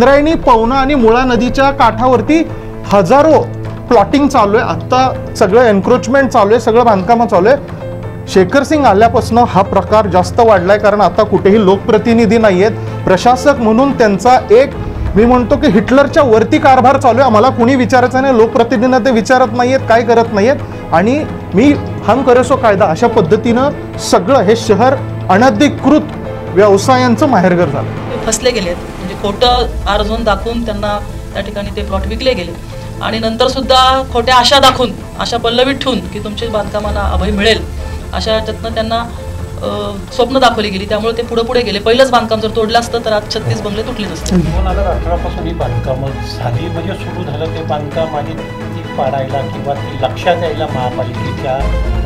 इंद्रायणी, पवना आणि मुळा नदीच्या काठावरती हजारो प्लॉटिंग चालू आहे. आता सगळं एन्क्रोचमेंट चालू आहे, सगळं बांधकाम चालू आहे. शेखर सिंग आल्यापासून हा प्रकार जास्त वाढलाय, कारण आता कुठेही लोकप्रतिनिधी नाही आहेत. प्रशासक म्हणून त्यांचा एक, मी म्हणतो की हिटलरच्या वरती कारभार चालू आहे. आम्हाला कुणी विचारायचं नाही, लोकप्रतिनिधींना ते विचारत नाहीयेत, काय करत नाहीयेत. आणि मी हम करेसो कायदा अशा पद्धतीनं सगळं हे शहर अनधिकृत व्यवसायांचं माहेरघर झालं. फसले गेलेत, म्हणजे खोटं अर्जून दाखवून त्यांना त्या ठिकाणी ते प्लॉट विकले गेले आणि नंतर सुद्धा खोट्या आशा दाखवून, आशा पल्लवीत ठेवून की तुमच्या बांधकामाला अभय मिळेल अशा याच्यातनं त्यांना स्वप्न दाखवली गेली. त्यामुळे ते पुढे गेले. पहिलंच बांधकाम जर तोडलं असतं तर आज 36 बंगले तुटले नसते. 2018 पासून ही बांधकामं झाली, म्हणजे सुरू झालं ते बांधकाम आणि ती पाडायला किंवा ती लक्षात यायला महापालिकेच्या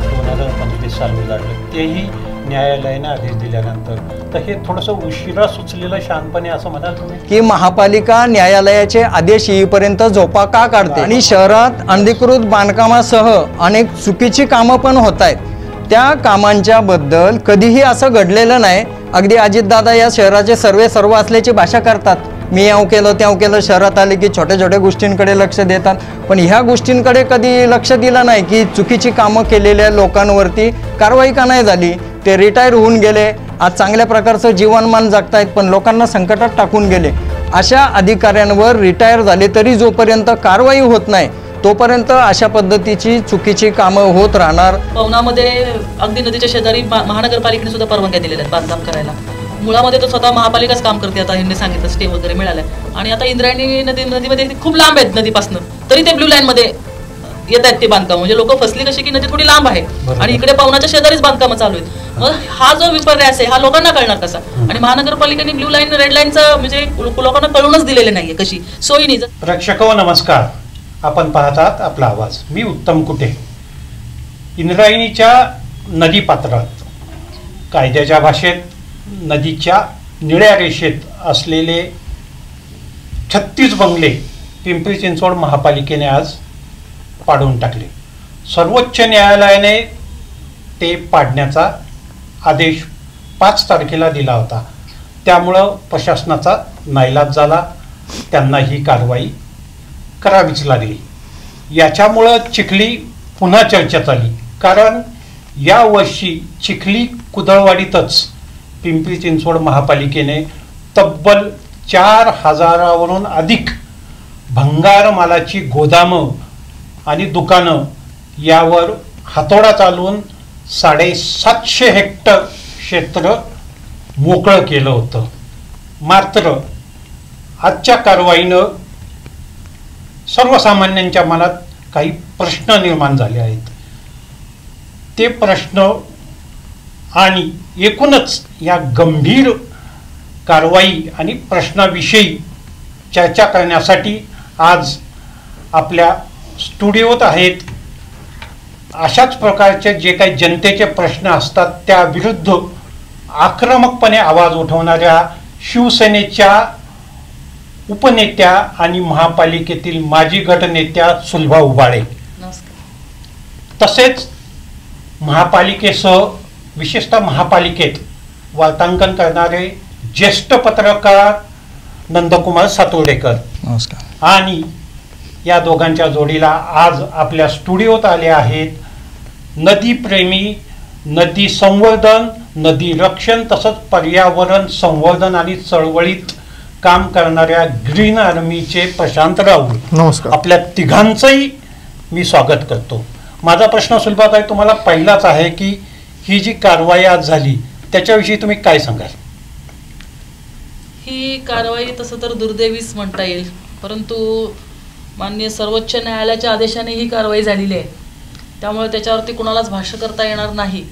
2025 साली लागलं. तेही न्यायालयाने आदेश दिल्यानंतर. तर हे थोडंसं उशिरा सुचलेलं शहाणपणे असं म्हणाल तुम्ही की महापालिका न्यायालयाचे आदेश येईपर्यंत झोपा का काढते आणि शहरात अनधिकृत बांधकामासह अनेक चुकीची कामं पण होत आहेत. त्या कामांच्या बद्दल कधीही असं घडलेलं नाही. अगदी अजितदादा या शहराचे सर्व असल्याची भाषा करतात. मी याव केलं शहरात आले की छोट्या छोट्या गोष्टींकडे लक्ष देतात, पण ह्या गोष्टींकडे कधी लक्ष दिलं नाही की चुकीची कामं केलेल्या लोकांवरती कारवाई का नाही झाली. ते रिटायर होऊन गेले, आज चांगल्या प्रकारचं जीवनमान जगतायत, पण लोकांना संकटात टाकून गेले. अशा अधिकाऱ्यांवर रिटायर झाले तरी जोपर्यंत कारवाई होत नाही तोपर्यंत अशा पद्धतीची चुकीची कामं होत राहणार. पवनामध्ये अगदी नदीच्या शेजारी महानगरपालिकेने सुद्धा परवानग्या दिलेल्या आहेत बांधकाम करायला. मुळामध्ये तर स्वतः महापालिकाच काम करते. आता यांनी सांगितलं स्टे वगैरे मिळालाय. आणि आता इंद्रायणी नदीमध्ये खूप लांब आहेत नदीपासून, तरी ते ब्ल्यू लाईन मध्ये येत आहेत ते बांधकाम. म्हणजे लोक फसली कशी की नदी थोडी लांब आहे आणि इकडे पवनाच्या शेजारीच बांधकामं चालू आहेत. मग हा जो विपर्यास आहे हा लोकांना कळणार कसा. आणि महानगरपालिकेने ब्ल्यू लाईन रेड लाईनचं म्हणजे लोकांना कळूनच दिलेले नाहीये कशी सोयीनी. प्रेक्षको नमस्कार, आपण पाहतात आपला आवाज. मी उत्तम कुटे. इंद्रायणीच्या नदीपात्रात कायद्याच्या भाषेत नदीच्या निळ्या रेषेत असलेले 36 बंगले पिंपरी चिंचवड महापालिकेने आज पाडून टाकले. सर्वोच्च न्यायालयाने ते पाडण्याचा आदेश 5 तारखेला दिला होता. त्यामुळं प्रशासनाचा नाईलाज झाला, त्यांना ही कारवाई करावीच लागली. याच्यामुळं चिखली पुन्हा चर्चेत आली, कारण यावर्षी चिखली कुदळवाडीतच पिंपरी चिंचवड महापालिकेने तब्बल 4000वरून अधिक भंगार मालाची गोदामं आणि दुकानं यावर हातोडा चालवून 750 हेक्टर क्षेत्र मोकळं केलं होतं. मात्र आजच्या कारवाईनं सर्वसामान्यांच्या मनात काही प्रश्न निर्माण झाले आहेत. ते प्रश्न आणि एकूणच या गंभीर कारवाई आणि प्रश्नाविषयी चर्चा करण्यासाठी आज आपल्या स्टुडिओत आहेत. अशाच प्रकारचे जे काही जनतेचे प्रश्न असतात त्या विरुद्ध आक्रमकपणे आवाज उठवणाऱ्या शिवसेनेच्या उपनेत्या आणि महापालिकेतील माजी गटनेत्या सुलभा उबाळे, तसेच महापालिकेसह विशेषतः महापालिकेत वार्तांकन करणारे ज्येष्ठ पत्रकार नंदकुमार सातोडेकर. नमस्कार. आणि या दोघांच्या जोडीला आज आपल्या स्टुडिओत आले आहेत नदीप्रेमी, नदी संवर्धन, नदी रक्षण तसंच पर्यावरण संवर्धन आणि चळवळीत काम करणाऱ्या ग्रीन आर्मीचे प्रशांत राऊळ. नमस्कार. आपल्या तिघांचंही मी स्वागत करतो. माझा प्रश्न सुलभाताई तुम्हाला पहिलाच आहे की ही जी कारवाई आज झाली त्याच्याविषयी तुम्ही काय सांगाल? ही कारवाई तसं तर दुर्दैवीच म्हणता येईल, परंतु माननीय सर्वोच्च न्यायालयाच्या आदेशाने ही कारवाई झालेली आहे, त्यामुळे त्याच्यावरती कुणालाच भाष्य करता येणार नाही.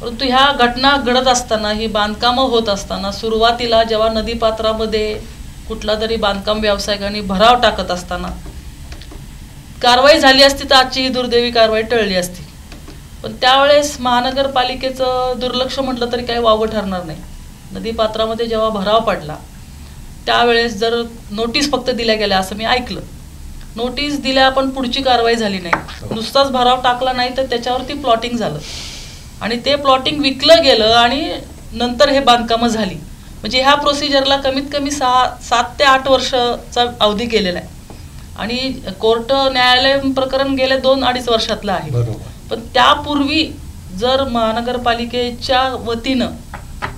परंतु ह्या घटना घडत असताना, ही बांधकामं होत असताना, सुरुवातीला जेव्हा नदीपात्रामध्ये कुठला तरी बांधकाम व्यावसायिकांनी भराव टाकत असताना कारवाई झाली असती तर आजची ही दुर्दैवी कारवाई टळली असती. पण त्यावेळेस महानगरपालिकेचं दुर्लक्ष म्हटलं तरी काही वावगं ठरणार नाही. नदीपात्रामध्ये जेव्हा भराव पडला त्यावेळेस जर नोटीस फक्त दिल्या गेल्या असं मी ऐकलं, नोटीस दिल्या पण पुढची कारवाई झाली नाही, नुसताच भराव टाकला नाही तर त्याच्यावरती प्लॉटिंग झालं आणि ते प्लॉटिंग विकलं गेलं आणि नंतर हे बांधकामं झाली. म्हणजे ह्या प्रोसिजरला कमीत कमी 7 ते 8 वर्षाचा अवधी केलेला आहे आणि कोर्ट न्यायालय प्रकरण गेले 2-2.5 वर्षातलं आहे. पण त्यापूर्वी जर महानगरपालिकेच्या वतीनं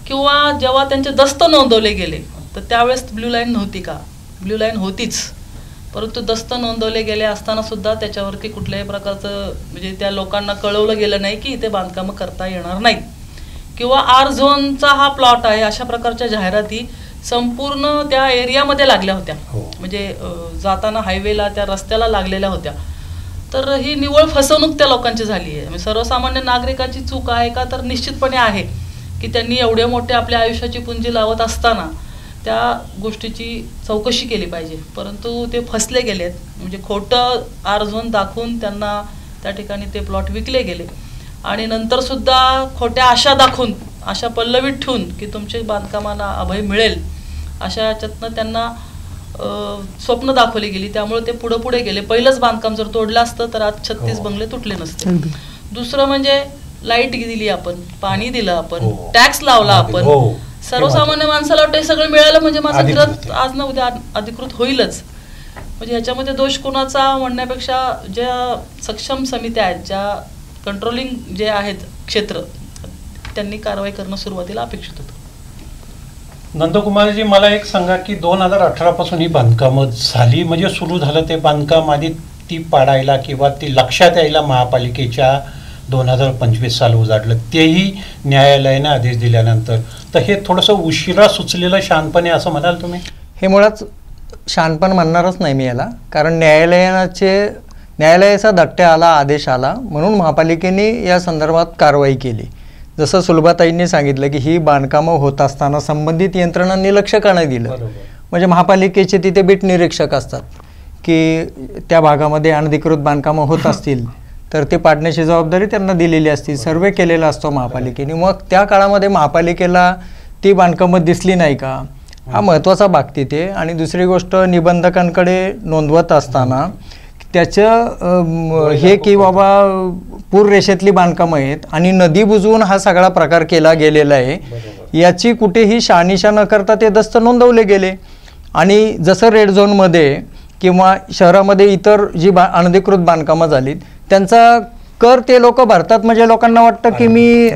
किंवा जेव्हा त्यांचे दस्त नोंदवले गेले तर त्यावेळेस ब्ल्यू लाईन नव्हती का? ब्ल्यू लाईन होतीच, परंतु दस्त नोंदवले गेले असताना सुद्धा त्याच्यावरती कुठल्याही प्रकारचं म्हणजे त्या लोकांना कळवलं गेलं नाही की इथे बांधकामं करता येणार नाहीत किंवा आर झोनचा हा प्लॉट आहे अशा प्रकारच्या जाहिराती संपूर्ण त्या एरियामध्ये लागल्या होत्या. म्हणजे जाताना हायवेला त्या रस्त्याला लागलेल्या होत्या. तर ही निव्वळ फसवणूक त्या लोकांची झाली आहे. म्हणजे सर्वसामान्य नागरिकाची चूक आहे का? तर निश्चितपणे आहे की त्यांनी एवढे मोठे आपल्या आयुष्याची पुंजी लावत असताना त्या गोष्टीची चौकशी केली पाहिजे, परंतु ते फसले गेलेत. म्हणजे खोटं आर झोन दाखवून त्यांना त्या ठिकाणी ते प्लॉट विकले गेले आणि नंतर सुद्धा खोट्या आशा दाखवून, आशा पल्लवीत ठेवून की तुमच्या बांधकामांना अभय मिळेल अशा याच्यातनं त्यांना स्वप्न दाखवली गेली. त्यामुळे ते पुढे गेले. पहिलंच बांधकाम जर तोडलं असतं तर आज 36 बंगले तुटले नसते. दुसरं म्हणजे लाईट दिली आपण, पाणी दिलं आपण, टॅक्स लावला आपण, सर्वसामान्य माणसाला वाटतं हे सगळं मिळालं म्हणजे माझं घर आज ना उद्या अधिकृत होईलच. म्हणजे ह्याच्यामध्ये दोष कोणाचा म्हणण्यापेक्षा ज्या सक्षम समित्या आहेत, ज्या कंट्रोलिंग जे आहेत क्षेत्र, त्यांनी कारवाई करणं सुरुवातीला अपेक्षित होतं. नंदकुमारजी, मला एक सांगा की 2018 पासून ही बांधकामं झाली, म्हणजे सुरू झालं ते बांधकाम, आधी ती पाडायला किंवा ती लक्षात यायला महापालिकेच्या 2025 साल उजाडलं, तेही न्यायालयाने आदेश दिल्यानंतर. तर हे थोडंसं उशिरा सुचलेलं शहाणपणे असं म्हणाल तुम्ही? हे मुळात शहाणपण म्हणणारच नाही मी याला, कारण न्यायालयाचा धट्ट्या आला, आदेश आला म्हणून महापालिकेने या संदर्भात कारवाई केली. जसं सुलभाताईंनी सांगितलं की ही बांधकामं होत असताना संबंधित यंत्रणांनी लक्ष का नाही दिलं. म्हणजे महापालिकेचे तिथे बीट निरीक्षक असतात की त्या भागामध्ये अनधिकृत बांधकामं होत असतील तर ते पाडण्याची जबाबदारी त्यांना दिलेली असते. सर्वे केलेला असतो महापालिकेने. मग त्या काळामध्ये महापालिकेला ती बांधकामं दिसली नाही का, हा महत्त्वाचा भाग तिथे. आणि दुसरी गोष्ट, निबंधकांकडे नोंदवत असताना त्याचं हे की बाबा पूररेषेतली बांधकामं आहेत आणि नदी बुजवून हा सगळा प्रकार केला गेलेला आहे, याची कुठेही शहानिशा न करता ते दस्त नोंदवले गेले. आणि जसं रेड झोनमध्ये किंवा शहरामध्ये इतर जी अनधिकृत बांधकामं झालीत त्यांचा कर ते लोक भरतात. म्हणजे लोकांना वाटतं की मी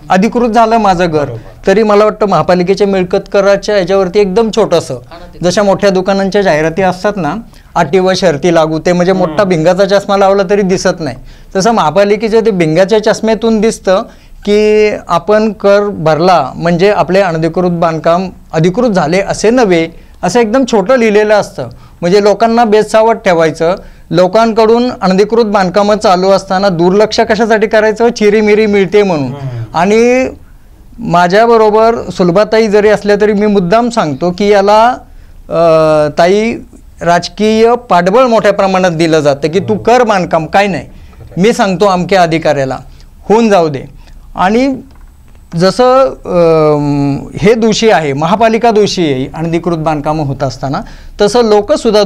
अधिकृत झालं माझं घर, तरी मला वाटतं महापालिकेच्या मिळकत कराच्या याच्यावरती एकदम छोटंसं, जशा मोठ्या दुकानांच्या जाहिराती असतात ना, अटी व शर्ती लागू, ते म्हणजे मोठा भिंगाचा चष्मा लावला तरी दिसत नाही, तसं महापालिकेच्या ते भिंगाच्या चष्म्यातून दिसतं की आपण कर भरला म्हणजे आपले अनधिकृत बांधकाम अधिकृत झाले असे नव्हे, असं एकदम छोटं लिहिलेलं असतं. म्हणजे लोकांना बेसावत ठेवायचं, लोकांकडून अनधिकृत बांधकामं चालू असताना दुर्लक्ष कशासाठी करायचं, चिरीमिरी मिळते म्हणून. आणि माझ्याबरोबर सुलभाताई जरी असल्या तरी मी मुद्दाम सांगतो की याला ताई राजकीय पाठबळ मोठ्या प्रमाणात दिलं जातं की तू कर बांधकाम, काय नाही, मी सांगतो अमक्या अधिकाऱ्याला होऊन जाऊ दे. आणि जसं हे दोषी आहे, महापालिका दोषी आहे अनधिकृत बांधकामं होत असताना, तसं लोकसुद्धा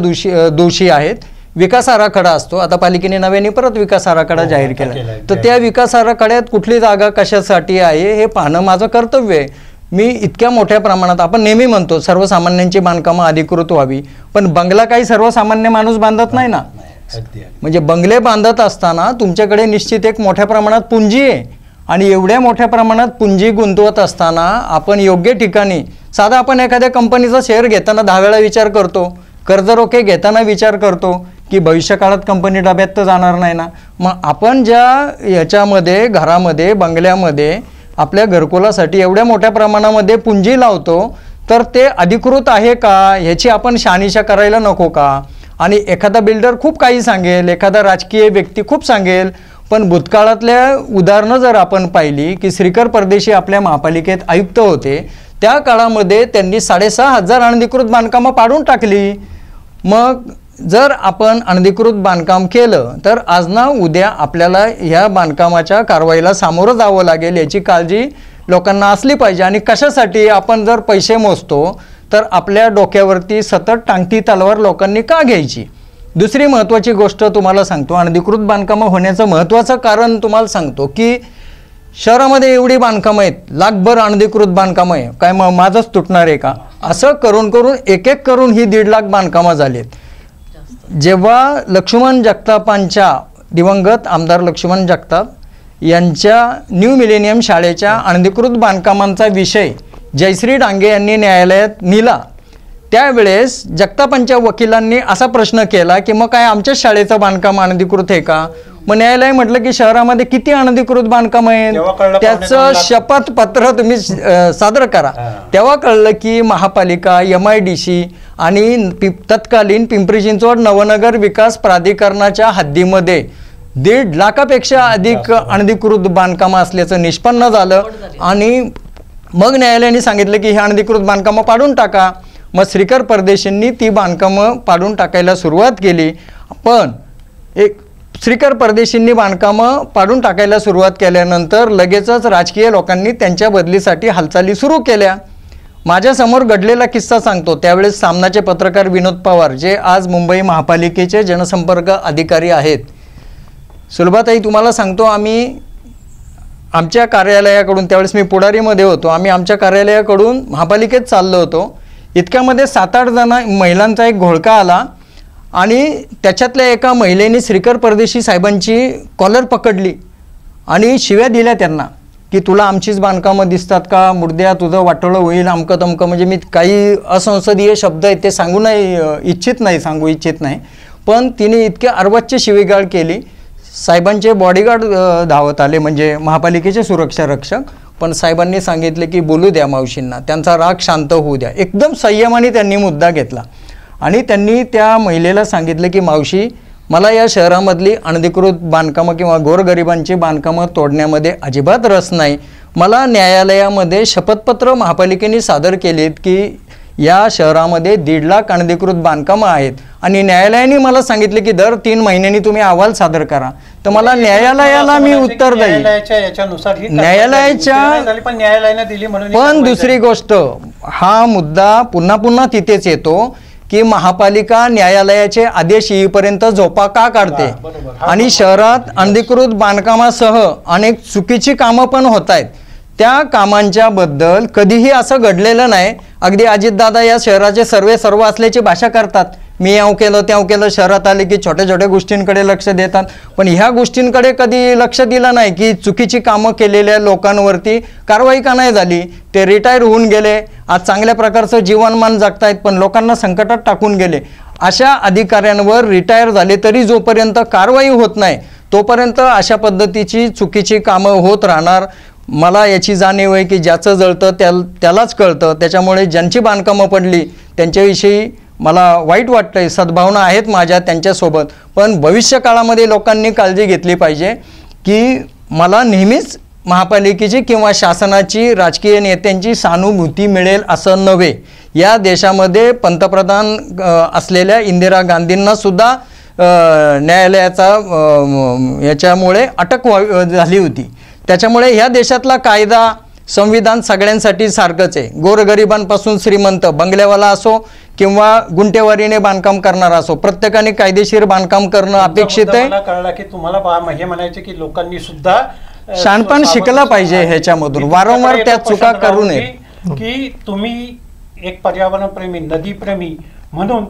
दोषी आहेत. विकास आराखडा असतो, आता पालिकेने नव्याने परत विकास आराखडा जाहीर केला, तर त्या विकास आराखड्यात कुठली जागा कशासाठी आहे हे पाहणं माझं कर्तव्य आहे. मी इतक्या मोठ्या प्रमाणात, आपण नेहमी म्हणतो सर्वसामान्यांची बांधकामं अधिकृत व्हावी, पण बंगला काही सर्वसामान्य माणूस बांधत नाही ना. म्हणजे बंगले बांधत असताना तुमच्याकडे निश्चित एक मोठ्या प्रमाणात पुंजी आहे आणि एवढ्या मोठ्या प्रमाणात पुंजी गुंतवत असताना आपण योग्य ठिकाणी, साधा आपण एखाद्या कंपनीचा शेअर घेताना 10 वेळा विचार करतो, कर्ज रोखे घेताना विचार करतो की भविष्यकाळात कंपनी डब्यात तर जाणार नाही ना. मग आपण ज्या याच्यामध्ये घरामध्ये बंगल्यामध्ये आपल्या घरकुलासाठी एवढ्या मोठ्या प्रमाणामध्ये पुंजी लावतो तर ते अधिकृत आहे का ह्याची आपण शहानिशा करायला नको का. आणि एखादा बिल्डर खूप काही सांगेल, एखादा राजकीय व्यक्ती खूप सांगेल, पण भूतकाळातल्या उदाहरणं जर आपण पाहिली की श्रीकर परदेशी आपल्या महापालिकेत आयुक्त होते, त्या काळामध्ये त्यांनी 6,500 अनधिकृत बांधकामं पाडून टाकली. मग जर आपण अनधिकृत बांधकाम केलं तर आज ना उद्या आपल्याला ह्या बांधकामाच्या कारवाईला सामोरं जावं लागेल, याची काळजी लोकांना असली पाहिजे. आणि कशासाठी आपण जर पैसे मोजतो तर आपल्या डोक्यावरती सतत टांगती तलवार लोकांनी का घ्यायची. दुसरी महत्त्वाची गोष्ट तुम्हाला सांगतो, अनधिकृत बांधकामं होण्याचं महत्त्वाचं कारण तुम्हाला सांगतो की शहरामध्ये एवढी बांधकामं आहेत, लाखभर अनधिकृत बांधकामं आहे, काय माझंच तुटणार आहे का? असं करून करून एक एक करून ही 1.5 लाख बांधकामं झाली आहेत. जेव्हा लक्ष्मण जगतापांच्या, दिवंगत आमदार लक्ष्मण जगताप यांच्या न्यू मिलेनियम शाळेच्या अनधिकृत बांधकामांचा विषय जयश्री डांगे यांनी न्यायालयात नेला, त्यावेळेस जगतापांच्या वकिलांनी असा प्रश्न केला की मग काय आमच्याच शाळेचं बांधकाम अनधिकृत आहे का? मग न्यायालय म्हटलं की शहरामध्ये किती अनधिकृत बांधकाम आहेत, त्याचं शपथपत्र तुम्ही सादर करा. तेव्हा कळलं की महापालिका, MIDC आणि तत्कालीन पिंपरी चिंचवड नवनगर विकास प्राधिकरणाच्या हद्दीमध्ये 1.5 लाखापेक्षा अधिक अनधिकृत बांधकामं असल्याचं निष्पन्न झालं. आणि मग न्यायालयाने सांगितलं की ही अनधिकृत बांधकामं पाडून टाका. मग श्रीकर परदेशींनी ती बांधकामं पाडून टाकायला सुरुवात केली. पण श्रीकर परदेशींनी बांधकामं पाडून टाकायला सुरुवात केल्यानंतर लगेचच राजकीय लोकांनी त्यांच्या बदलीसाठी हालचाली सुरू केल्या. माझ्यासमोर घडलेला किस्सा सांगतो. त्यावेळेस सामनाचे पत्रकार विनोद पवार, जे आज मुंबई महापालिकेचे जनसंपर्क अधिकारी आहेत. सुलभाताई, तुम्हाला सांगतो, आम्ही आमच्या कार्यालयाकडून, त्यावेळेस मी पुढारीमध्ये होतो, आम्ही आमच्या कार्यालयाकडून महापालिकेत चाललो होतो. इतक्यामध्ये 7-8 जण महिलांचा एक घोळका आला आणि त्याच्यातल्या एका महिलेने श्रीकर परदेशी साहेबांची कॉलर पकडली आणि शिव्या दिल्या त्यांना की तुला आमचीच बांधकामं दिसतात का, मुर्द्या तुझं वाटोळं होईल, अमकं तमकं. म्हणजे मी काही असंसदीय शब्द आहेत ते सांगू इच्छित नाही. पण तिने इतके अर्वाच्य शिवीगाळ केली. साहेबांचे बॉडीगार्ड धावत आले, म्हणजे महापालिकेचे सुरक्षा रक्षक. पण साहेबांनी सांगितले की बोलू द्या मावशींना, त्यांचा राग शांत होऊ द्या. एकदम संयमाने त्यांनी मुद्दा घेतला आणि त्यांनी त्या महिलेला सांगितलं की मावशी, मला या शहरामधली अनधिकृत बांधकामं किंवा गोरगरिबांची बांधकामं तोडण्यामध्ये अजिबात रस नाही. मला न्यायालयामध्ये शपथपत्र महापालिकेने सादर केलेत की या शहरामध्ये 1.5 लाख अनधिकृत बांधकामं आहेत आणि न्यायालयाने मला सांगितले की दर 3 महिन्यांनी तुम्ही अहवाल सादर करा. तर मला न्यायालयाला मी उत्तर देईल. पण दुसरी गोष्ट, हा मुद्दा पुन्हा पुन्हा तिथेच येतो की महापालिका न्यायालयाचे आदेश येईपर्यंत झोपा का काढते आणि शहरात अनधिकृत बांधकामासह अनेक चुकीची कामं पण होत आहेत. त्या कामांच्या बद्दल कधीही असं घडलेलं नाही. अगदी अजितदादा या शहराचे सर्व असल्याची भाषा करतात. मी याव केलं त्याव केलं, शहरात आले की छोट्या छोट्या गोष्टींकडे लक्ष देतात. पण ह्या गोष्टींकडे कधी लक्ष दिलं नाही की चुकीची कामं केलेल्या लोकांवरती कारवाई का नाही झाली. ते रिटायर होऊन गेले, आज चांगल्या प्रकारचं जीवनमान जगतायत, पण लोकांना संकटात टाकून गेले. अशा अधिकाऱ्यांवर रिटायर झाले तरी जोपर्यंत कारवाई होत नाही तोपर्यंत अशा पद्धतीची चुकीची कामं होत राहणार. मला याची जाणीव आहे की ज्याचं जळतं त्यालाच कळतं. त्याच्यामुळे ज्यांची बांधकामं पडली त्यांच्याविषयी मला वाईट वाटतंय, सद्भावना आहेत माझ्या त्यांच्यासोबत. पण भविष्य काळामध्ये लोकांनी काळजी घेतली पाहिजे की मला नेहमीच महापालिकेची किंवा शासनाची, राजकीय नेत्यांची सहानुभूती मिळेल असं नव्हे. या देशामध्ये पंतप्रधान असलेल्या इंदिरा गांधींना सुद्धा न्यायालयाचा याच्यामुळे अटक झाली होती. त्याच्यामुळे ह्या देशातला कायदा, संविधान सगळ्यांसाठी सारखंच आहे. गोरगरिबांपासून श्रीमंत, बंगल्यावाला असो किंवा गुंटेवारीने बांधकाम करणारा असो, प्रत्येकाने कायदेशीर बांधकाम करणं अपेक्षित आहे. मला कळलं की तुम्हाला हे म्हणायचे की लोकांनी सुद्धा शहाणपण शिकलं पाहिजे ह्याच्यामधून, वारंवार त्या चुका करू नये. की तुम्ही एक पर्यावरणप्रेमी, नदीप्रेमी म्हणून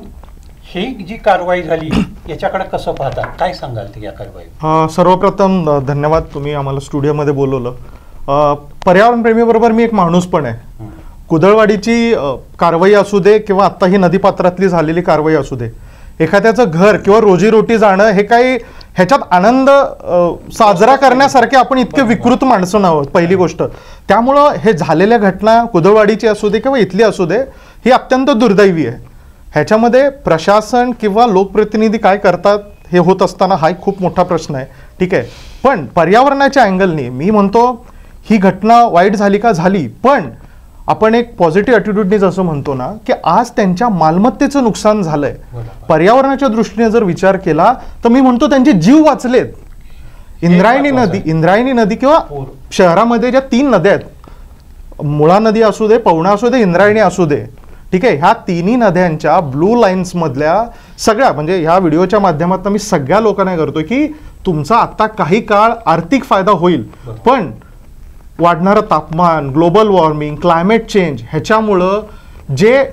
ही जी कारवाई झाली याच्याकडे कसं पाहता, काय सांगाल ते या कारवाई? सर्वप्रथम धन्यवाद, तुम्ही आम्हाला स्टुडिओमध्ये बोलवलं. पर्यावरणप्रेमीबरोबर मी एक माणूस पण आहे. कुदळवाडीची कारवाई असू दे किंवा आत्ता ही नदीपात्रातली झालेली कारवाई असू दे, एखाद्याचं घर किंवा रोजीरोटी जाणं हे काही ह्याच्यात आनंद साजरा करण्यासारखे आपण इतके विकृत माणसं आहोत, पहिली गोष्ट. त्यामुळं हे झालेल्या घटना कुदळवाडीची असू दे किंवा इथली असू दे, ही अत्यंत दुर्दैवी आहे. ह्याच्यामध्ये प्रशासन किंवा लोकप्रतिनिधी काय करतात हे होत असताना हा एक खूप मोठा प्रश्न आहे. ठीक आहे, पण पर्यावरणाच्या अँगलनी मी म्हणतो ही घटना वाईट झाली का झाली, पण आपण एक पॉझिटिव्ह ॲटिट्यूडनीच असं म्हणतो ना की आज त्यांच्या मालमत्तेचं नुकसान झालंय. पर्यावरणाच्या दृष्टीने जर विचार केला तर मी म्हणतो त्यांचे जीव वाचलेत. इंद्रायणी नदी किंवा शहरामध्ये ज्या 3 नद्या आहेत, मुळा नदी असू दे, पवना असू दे, इंद्रायणी असू दे, ठीक आहे, ह्या 3ही नद्यांच्या ब्लू लाईन्स मधल्या सगळ्या, म्हणजे ह्या व्हिडिओच्या माध्यमातून मी सगळ्या लोकांना करतोय की तुमचा आता काही काळ आर्थिक फायदा होईल, पण वाढणारं तापमान, ग्लोबल वॉर्मिंग, क्लायमेट चेंज ह्याच्यामुळं जे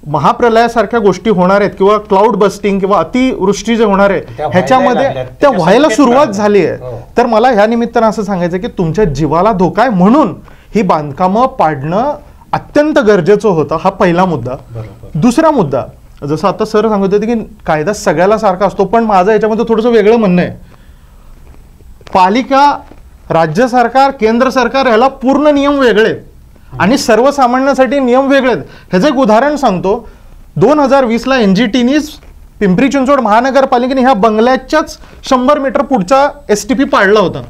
महाप्रलयासारख्या गोष्टी होणार आहेत किंवा क्लाउड बस्टिंग किंवा अतिवृष्टी जे होणार आहे ह्याच्यामध्ये त्या व्हायला सुरुवात झाली आहे. तर मला ह्या निमित्तानं असं सांगायचं की तुमच्या जीवाला धोका आहे म्हणून ही बांधकामं पाडणं अत्यंत गरजेचं होतं. हा पहिला मुद्दा. दुसरा मुद्दा, जसं आता सर सांगत होते की कायदा सगळ्याला सारखा असतो, पण माझं याच्यामध्ये थोडंसं वेगळं म्हणणं आहे. पालिका, राज्य सरकार, केंद्र सरकार ह्याला पूर्ण नियम वेगळे आणि सर्वसामान्यांसाठी नियम वेगळे आहेत. ह्याचं एक उदाहरण सांगतो. 2020ला NGTनी पिंपरी चिंचवड महानगरपालिकेने ह्या बंगल्याच्याच 100 मीटर पुढचा STP पाडला होता.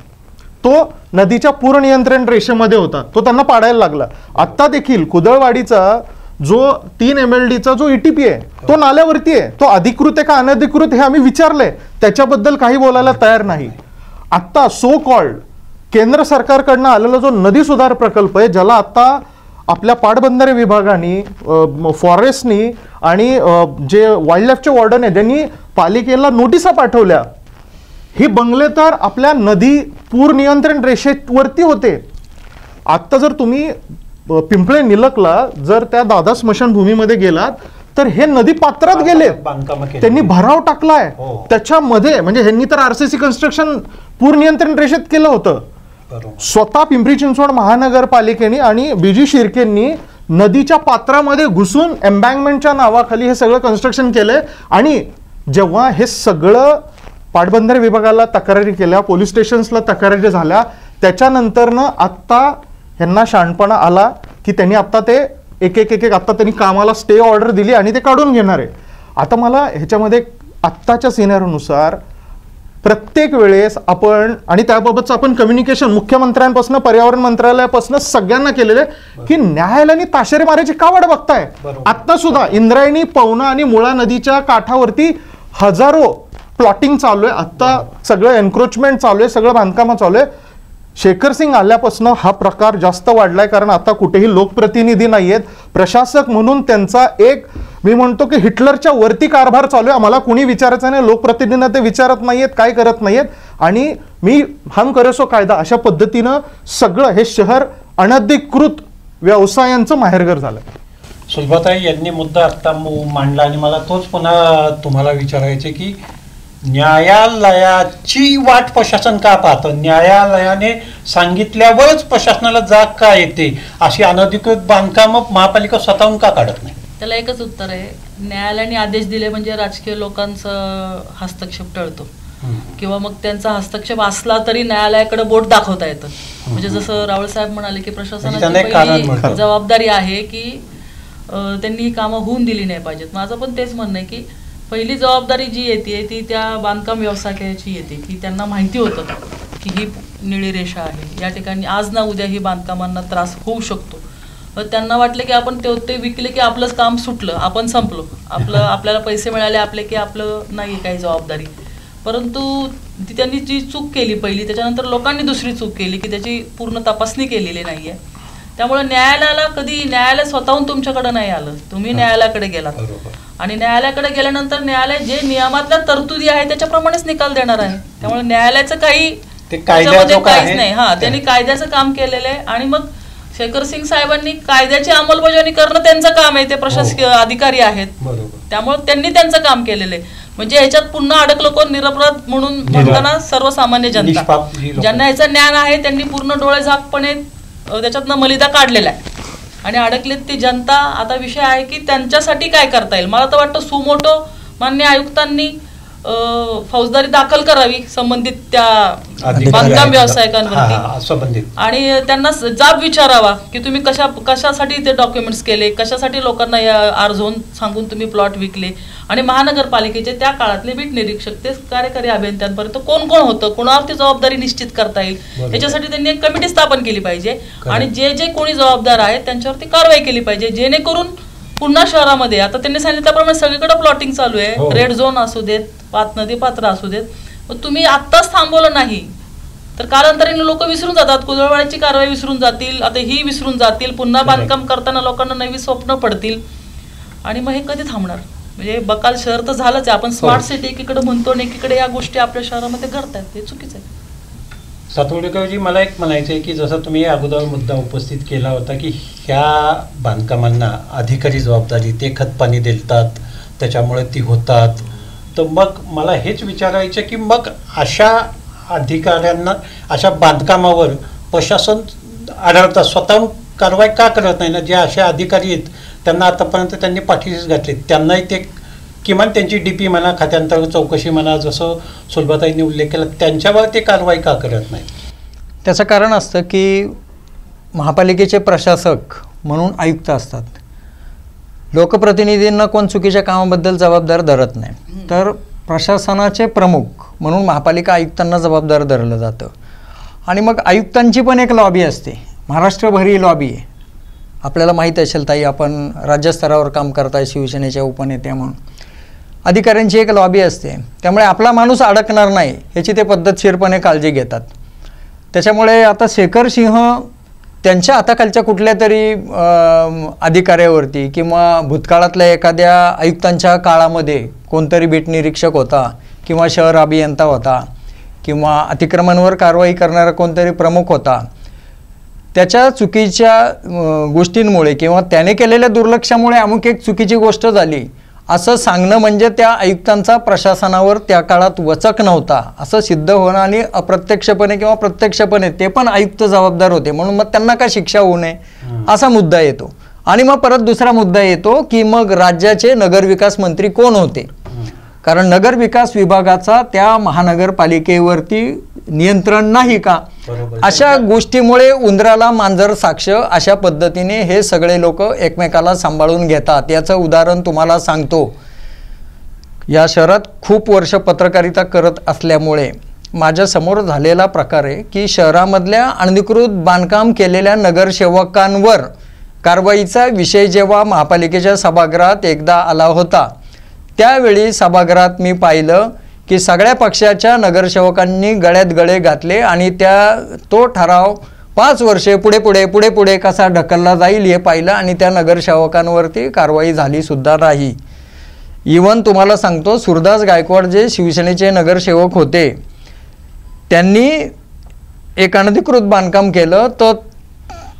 तो नदीच्या पूर नियंत्रण रेषेमध्ये होता, तो त्यांना पाडायला लागला. आता देखील कुदळवाडीचा जो 3 MLDचा जो ETP आहे तो नाल्यावरती आहे. तो अधिकृत आहे का अनधिकृत हे आम्ही विचारलंय, त्याच्याबद्दल काही बोलायला तयार नाही. आत्ता सो कॉल्ड केंद्र सरकारकडनं आलेला जो नदी सुधार प्रकल्प आहे, ज्याला आता आपल्या पाटबंधारे विभागाने, फॉरेस्टनी आणि जे वाईल्ड लाईफचे वॉर्डन आहे त्यांनी पालिकेला नोटिसा पाठवल्या. हे बंगले तर आपल्या नदी पूर नियंत्रण रेषेवरती होते. आत्ता जर तुम्ही पिंपळे निलकला जर त्या दादा स्मशानभूमीमध्ये गेलात तर हे नदी पात्रात गेले, त्यांनी भराव टाकलाय त्याच्यामध्ये. म्हणजे ह्यांनी तर RCC कन्स्ट्रक्शन पूर नियंत्रण रेषेत केलं होतं. स्वतः पिंपरी चिंचवड महानगरपालिकेने आणि BG शिर्केंनी नदीच्या पात्रामध्ये घुसून एम्बँकमेंटच्या नावाखाली हे सगळं कन्स्ट्रक्शन केलंय. आणि जेव्हा हे सगळं पाटबंधारे विभागाला तक्रारी केल्या, पोलीस स्टेशन्सला तक्रारी झाल्या, त्याच्यानंतरनं आत्ता ह्यांना शहाणपणा आला की त्यांनी आत्ता ते एक आत्ता त्यांनी कामाला स्टे ऑर्डर दिली आणि ते काढून घेणार आहे. आता मला ह्याच्यामध्ये आत्ताच्या सिनेरिओनुसार प्रत्येक वेळेस आपण, आणि त्याबाबतचं आपण कम्युनिकेशन मुख्यमंत्र्यांपासून पर्यावरण मंत्रालयापासून सगळ्यांना केलेलं आहे की न्यायालयाने ताशेरे मारायची का वाट बघताय. आत्ता सुद्धा इंद्रायणी, पवना आणि मुळा नदीच्या काठावरती हजारो प्लॉटिंग चालू आहे. आत्ता सगळं एन्क्रोचमेंट चालू आहे, सगळं बांधकाम चालू आहे. शेखर सिंग आल्यापासून हा प्रकार जास्त वाढलाय, कारण आता कुठेही लोकप्रतिनिधी नाहीयेत. प्रशासक म्हणून त्यांचा एक, मी म्हणतो की हिटलरच्या वरती कारभार चालू आहे. आम्हाला कुणी विचारायचं नाही, लोकप्रतिनिधींना ते विचारत नाहीयेत, काय करत नाहीयेत. आणि मी हम करेसो कायदा अशा पद्धतीनं सगळं हे शहर अनधिकृत व्यवसायांचं माहेरघर झालं. सुलभाताई यांनी मुद्दा आत्ता मांडला आणि मला तोच पुन्हा तुम्हाला विचारायचे की न्यायालयाची वाट प्रशासन का पाहतं? न्यायालयाने सांगितल्यावरच प्रशासनाला जाग का येते? अशी अनधिकृत बांधकामं महापालिका स्वतःहून का काढत नाही? त्याला एकच उत्तर आहे, न्यायालयाने आदेश दिले म्हणजे राजकीय लोकांचा हस्तक्षेप टळतो किंवा मग त्यांचा हस्तक्षेप असला तरी न्यायालयाकडे बोट दाखवता येतं. म्हणजे जसं रावळ साहेब म्हणाले की प्रशासनाची पहिली जबाबदारी आहे की त्यांनी ही कामं होऊन दिली नाही पाहिजेत. माझं पण तेच म्हणणं आहे की पहिली जबाबदारी जी येते ती त्या बांधकाम व्यवसायाची येते की त्यांना माहिती होतं की ही निळी रेषा आहे, या ठिकाणी आज ना उद्या ही बांधकामांना त्रास होऊ शकतो. त्यांना वाटलं की आपण ते विकले की आपलंच काम सुटलं, आपण संपलो, आपल्याला पैसे मिळाले आपले की आपलं नाही काही जबाबदारी. परंतु त्यांनी जी चूक केली पहिली, त्याच्यानंतर लोकांनी दुसरी चूक केली की त्याची पूर्ण तपासणी केलेली नाही आहे. त्यामुळे न्यायालयाला कधी न्यायालय स्वतःहून तुमच्याकडे नाही आलं, तुम्ही न्यायालयाकडे गेलात आणि न्यायालयाकडे गेल्यानंतर न्यायालय जे नियमातल्या तरतुदी आहे त्याच्याप्रमाणेच निकाल देणार आहे. त्यामुळे न्यायालयाचं काही त्याच्यामध्ये काहीच नाही. त्यांनी कायद्याचं काम केलेलं आहे आणि मग शेखर सिंग साहेबांनी कायद्याची अंमलबजावणी करणं त्यांचं काम आहे. ते प्रशासकीय अधिकारी आहेत, त्यामुळे त्यांनी त्यांचं काम केलेलं आहे. म्हणजे ह्याच्यात पुन्हा अडकलं कोण? निरपराध म्हणून म्हणताना सर्वसामान्य जनता, ज्यांना ह्याचं ज्ञान आहे त्यांनी पूर्ण डोळे झाकपणे त्याच्यातनं मलिदा काढलेला आहे आणि अडकलेत ती जनता. आता विषय आहे की त्यांच्यासाठी काय करता येईल. मला तर वाटतं सुमोटो मान्य आयुक्तांनी फौजदारी दाखल करावी संबंधित त्या बांधकाम व्यावसायिकांवरती आणि त्यांना जाब विचारावा की तुम्ही कशासाठी ते डॉक्युमेंट्स केले, कशासाठी लोकांना आर झोन सांगून तुम्ही प्लॉट विकले. आणि महानगरपालिकेचे त्या काळातले बीट निरीक्षक ते कार्यकारी अभियंत्यांपर्यंत कोण कोण होतं, कोणावरती जबाबदारी निश्चित करता येईल याच्यासाठी त्यांनी एक कमिटी स्थापन केली पाहिजे आणि जे जे कोणी जबाबदार आहेत त्यांच्यावरती कारवाई केली पाहिजे, जेणेकरून पुन्हा शहरामध्ये आता त्यांनी सांगितल्याप्रमाणे सगळीकडे प्लॉटिंग चालू आहे. रेड झोन असू देत, नदी पात्र असू देत, मग तुम्ही आत्ताच थांबवलं नाही तर कालांतराने लोक विसरून जातात. कुदळवाडीची कारवाई विसरून जातील, आता ही विसरून जातील, पुन्हा बांधकाम करताना लोकांना नवी स्वप्न पडतील आणि मग हे कधी थांबणार? म्हणजे बकाल शहर तर झालंच आहे. आपण स्मार्ट सिटी एकीकडे म्हणतो आणि एकीकडे या गोष्टी आपल्या शहरामध्ये घडतात, हे चुकीचं आहे. सातवडेकरजी, मला एक म्हणायचं आहे की जसं तुम्ही अगोदर मुद्दा उपस्थित केला होता की ह्या बांधकामांना अधिकारी जबाबदारी, ते खतपाणी देतात त्याच्यामुळे ती होतात, तर मग मला हेच विचारायचं की मग अशा अधिकाऱ्यांना अशा बांधकामावर प्रशासन आढळतात स्वतःहून कारवाई का करत नाही ना? जे असे अधिकारी आहेत त्यांना आतापर्यंत त्यांनी पाठीशीच घातले, त्यांनाही ते किमान त्यांची DP म्हणा, खात्यांतर्गत चौकशी म्हणा, जसं सुलभाताईंनी उल्लेख केला, त्यांच्यावर ते कारवाई का करत नाही? त्याचं कारण असतं की महापालिकेचे प्रशासक म्हणून आयुक्त असतात. लोकप्रतिनिधींना कोण चुकीच्या कामाबद्दल जबाबदार धरत नाही, तर प्रशासनाचे प्रमुख म्हणून महापालिका आयुक्तांना जबाबदार धरलं जातं. आणि मग आयुक्तांची पण एक लॉबी असते, महाराष्ट्रभरी लॉबी आहे. आपल्याला माहीत असेल ताई, आपण राज्यस्तरावर काम करताय शिवसेनेच्या उपनेत्या म्हणून. अधिकाऱ्यांची एक लॉबी असते, त्यामुळे आपला माणूस अडकणार नाही याची ते पद्धतशीरपणे काळजी घेतात. त्याच्यामुळे आता शेखर सिंह त्यांच्या हाताखालच्या कुठल्या तरी अधिकाऱ्यावरती किंवा भूतकाळातल्या एखाद्या आयुक्तांच्या काळामध्ये कोणतरी बीट निरीक्षक होता किंवा शहर अभियंता होता किंवा अतिक्रमणावर कारवाई करणारा कोणतरी प्रमुख होता, त्याच्या चुकीच्या गोष्टींमुळे किंवा त्याने केलेल्या दुर्लक्षामुळे अमुक एक चुकीची गोष्ट झाली असं सांगणं म्हणजे त्या आयुक्तांचा प्रशासनावर त्या काळात वचक नव्हता असं सिद्ध होणं, आणि अप्रत्यक्षपणे किंवा प्रत्यक्षपणे ते पण आयुक्त जबाबदार होते म्हणून मग त्यांना काय शिक्षा होऊ नये असा मुद्दा येतो. आणि मग परत दुसरा मुद्दा येतो की मग राज्याचे नगरविकास मंत्री कोण होते, कारण नगरविकास विभागाचा त्या महानगरपालिकेवरती नियंत्रण नाही का. अशा गोष्टीमुळे उंदराला मांजर साक्ष अशा पद्धतीने हे सगळे लोक एकमेकाला सांभाळून घेतात. याचं उदाहरण तुम्हाला सांगतो. या शहरात खूप वर्ष पत्रकारिता करत असल्यामुळे माझ्यासमोर झालेला प्रकार आहे की शहरामधल्या अनधिकृत बांधकाम केलेल्या नगरसेवकांवर कारवाईचा विषय जेव्हा महापालिकेच्या सभागृहात एकदा आला होता, त्यावेळी सभागृहात मी पाहिलं की सगळ्या पक्षाच्या नगरसेवकांनी गळ्यात गळे घातले आणि तो ठराव 5 वर्षे पुढे कसा ढकलला जाईल हे पाहिलं आणि त्या नगरसेवकांवरती कारवाई झाली सुद्धा नाही. इवन तुम्हाला सांगतो, सुरदास गायकवाड जे शिवसेनेचे नगरसेवक होते, त्यांनी एक अनधिकृत बांधकाम केलं तर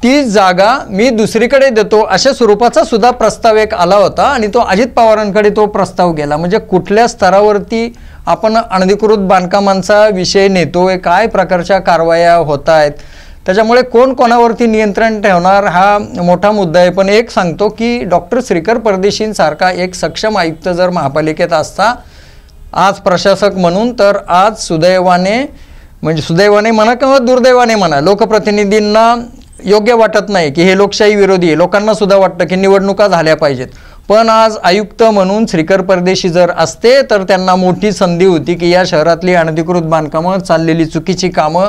ती जागा मी दुसरीकडे देतो अशा स्वरूपाचा सुद्धा प्रस्ताव एक आला होता आणि तो अजित पवारांकडे तो प्रस्ताव गेला. म्हणजे कुठल्या स्तरावरती आपण अनधिकृत बांधकामांचा विषय नेतोय, काय प्रकारच्या कारवाया होत आहेत, त्याच्यामुळे कोण कोणावरती नियंत्रण ठेवणार हा मोठा मुद्दा आहे. पण एक सांगतो की डॉक्टर श्रीकर परदेशींसारखा एक सक्षम आयुक्त जर महापालिकेत असता आज प्रशासक म्हणून, तर आज सुदैवाने म्हणा किंवा दुर्दैवाने म्हणा, लोकप्रतिनिधींना योग्य वाटत नाही की हे लोकशाही विरोधी आहे, लोकांना सुद्धा वाटतं की निवडणुका झाल्या पाहिजेत, पण आज आयुक्त म्हणून श्रीकर परदेशी जर असते तर त्यांना मोठी संधी होती की या शहरातली अनधिकृत बांधकामं, चाललेली चुकीची कामं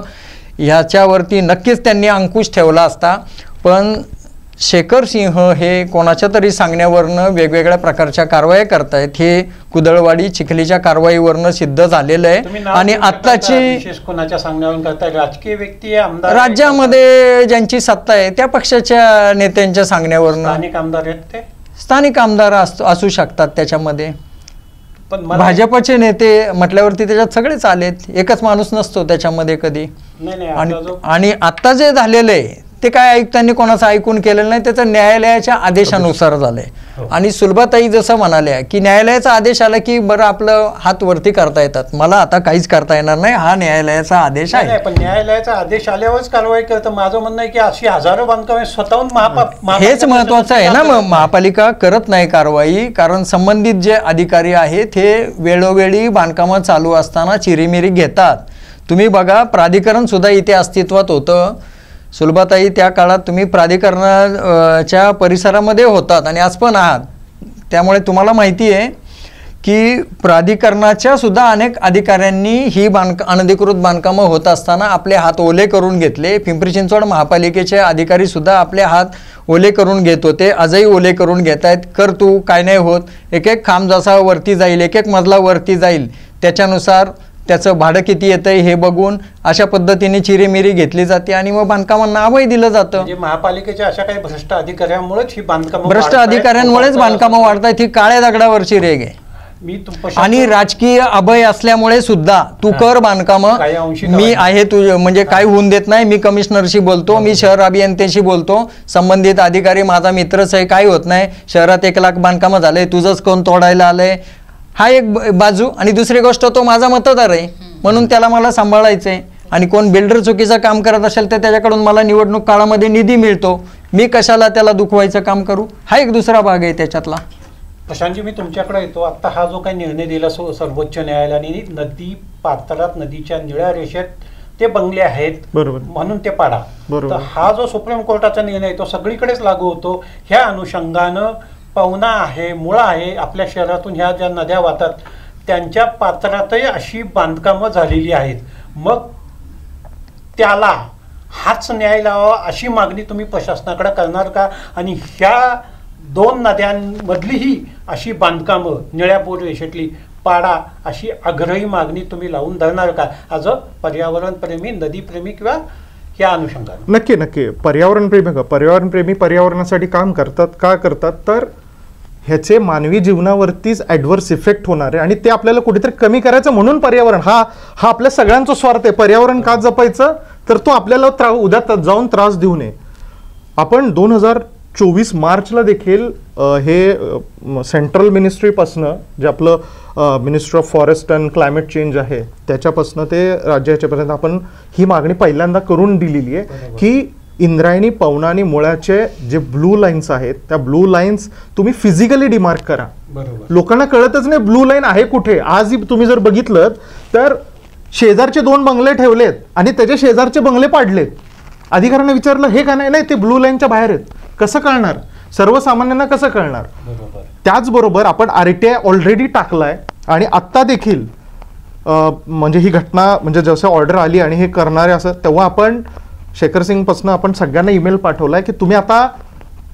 ह्याच्यावरती नक्कीच त्यांनी अंकुश ठेवला असता. पण शेखर सिंह हे कोणाच्या तरी सांगण्यावरनं वेगवेगळ्या प्रकारच्या कारवाया करतायत. हे कुदळवाडी चिखलीच्या कारवाईवरनं सिद्ध झालेलं आहे. आणि आत्ताची कोणाच्या सांगण्यावरून करताय? राजकीय व्यक्ती, आमदार, राज्यामध्ये ज्यांची सत्ता आहे त्या पक्षाच्या नेत्यांच्या सांगण्यावरनं. स्थानिक आमदार आहेत ते, स्थानिक आमदार असू शकतात त्याच्यामध्ये. पण भाजपचे नेते म्हटल्यावरती त्याच्यात सगळेच आलेत, एकच माणूस नसतो त्याच्यामध्ये कधी. आणि आता जे झालेलं आहे ते काय आयुक्तांनी कोणाचं ऐकून केलेलं नाही, त्याचं न्यायालयाच्या आदेशानुसार झालंय. आणि सुलभाताई जसं म्हणाल्या की न्यायालयाचा आदेश आला की बरं आपलं हात वरती करता येतात, मला आता काहीच करता येणार नाही, हा न्यायालयाचा आदेश आहे. पण न्यायालयाचा आदेश आल्यावरच कारवाई करतं. माझं म्हणणं आहे की अशी हजारो बांधकामे स्वतःहून हेच महत्वाचं आहे ना. मग महापालिका करत नाही कारवाई, कारण संबंधित जे अधिकारी आहेत हे वेळोवेळी बांधकामं चालू असताना चिरीमिरी घेतात. तुम्ही बघा, प्राधिकरण सुद्धा इथे अस्तित्वात होतं सुलभाताई, त्या काळात तुम्ही प्राधिकरणाच्या परिसरामध्ये होतात आणि आज पण आहात, त्यामुळे तुम्हाला माहिती आहे की प्राधिकरणाच्या सुद्धा अनेक अधिकाऱ्यांनी ही अनधिकृत बांधकामं होत असताना आपले हात ओले करून घेतले. पिंपरी चिंचवड महापालिकेचे अधिकारी सुद्धा आपले हात ओले करून घेत होते, आजही ओले करून घेत आहेत. कर तू, काय नाही होत, एक एक खांब जसा वरती जाईल, एक एक मजला वरती जाईल, त्याच्यानुसार त्याचं भाडं किती येतंय हे बघून अशा पद्धतीने चिरेमिरी घेतली जाते आणि मग बांधकामांना अभय दिलं जातं. म्हणजे महापालिकेच्या अशा काही भ्रष्ट अधिकाऱ्यांमुळेच ही बांधकामं, भ्रष्ट अधिकाऱ्यांमुळेच बांधकामं वाढतायत. ही काळ्या दगडावरची रेग आहे. मी आणि राजकीय अभय असल्यामुळे सुद्धा तू कर बांधकाम, काही अंशी मी आहे तुझे म्हणजे काही होऊन देत नाही, मी कमिशनरशी बोलतो, मी शहर अभियंत्याशी बोलतो, संबंधित अधिकारी माझा मित्रच आहे, काही होत नाही, शहरात 1 लाख बांधकामं झाले, तुझंच कोण तोडायला आलंय, हा एक बाजू. आणि दुसरी गोष्ट, तो माझा मतदार आहे म्हणून त्याला मला सांभाळायचंय, आणि कोण बिल्डर चुकीचं काम करत असेल तर त्याच्याकडून मला निवडणूक काळामध्ये निधी मिळतो, मी कशाला त्याला दुखवायचं काम करू, हा एक दुसरा भाग आहे त्याच्यातला. प्रशांतजी, मी तुमच्याकडे येतो. आता हा जो काही निर्णय दिला सर्वोच्च न्यायालयाने, नदी पात्रात नदीच्या निळ्या रेषेत ते बंगले आहेत बरोबर म्हणून ते पाडा, तर हा जो सुप्रीम कोर्टाचा निर्णय आहे तो सगळीकडेच लागू होतो. ह्या अनुषंगानं पवना आहे, मुळा आहे, आपल्या शहरातून ह्या ज्या नद्या वाहतात त्यांच्या पात्रातही अशी बांधकामं झालेली आहेत. मग त्याला हाच न्याय लावा अशी मागणी तुम्ही प्रशासनाकडे करणार का? आणि ह्या 2 नद्यांमधलीही अशी बांधकामं निळ्या बोर रेषेतली पाडा अशी आग्रही मागणी तुम्ही लावून धरणार का ॲज अ पर्यावरणप्रेमी, नदीप्रेमी किंवा या अनुषंगाने? नक्की नक्की. पर्यावरणप्रेमी पर्यावरणासाठी काम करतात. का करतात तर ह्याचे मानवी जीवनावरतीच ॲडव्हर्स इफेक्ट होणार आहे आणि ते आपल्याला कुठेतरी कमी करायचं, म्हणून पर्यावरण हा आपल्या सगळ्यांचा स्वार्थ आहे. पर्यावरण का जपायचं तर तो आपल्याला उद्या जाऊन त्रास देऊ नये. आपण 2024 मार्चला देखील हे सेंट्रल मिनिस्ट्रीपासनं जे आपलं ministry of forest and climate change आहे त्याच्यापासनं ते राज्याच्यापर्यंत आपण ही मागणी पहिल्यांदा करून दिलेली आहे की इंद्रायणी, पवना आणि मुळ्याचे जे ब्लू लाईन्स आहेत त्या ब्लू लाईन्स तुम्ही फिजिकली डिमार्क करा. लोकांना कळतच नाही ब्लू लाईन आहे कुठे. आज तुम्ही जर बघितलं तर शेजारचे 2 बंगले ठेवलेत आणि त्याच्या शेजारचे बंगले पाडलेत. अधिकाऱ्यांना विचारलं हे का नाही, ते ब्लू लाईनच्या बाहेर आहेत. कसं कळणार? सर्वसामान्यांना कसं कळणार? त्याचबरोबर आपण RTI ऑलरेडी टाकलाय आणि आत्ता देखील म्हणजे ही घटना म्हणजे जसं ऑर्डर आली आणि हे करणारे असं तेव्हा आपण शेखर सिंग पासून आपण सगळ्यांना ईमेल पाठवलाय की तुम्ही आता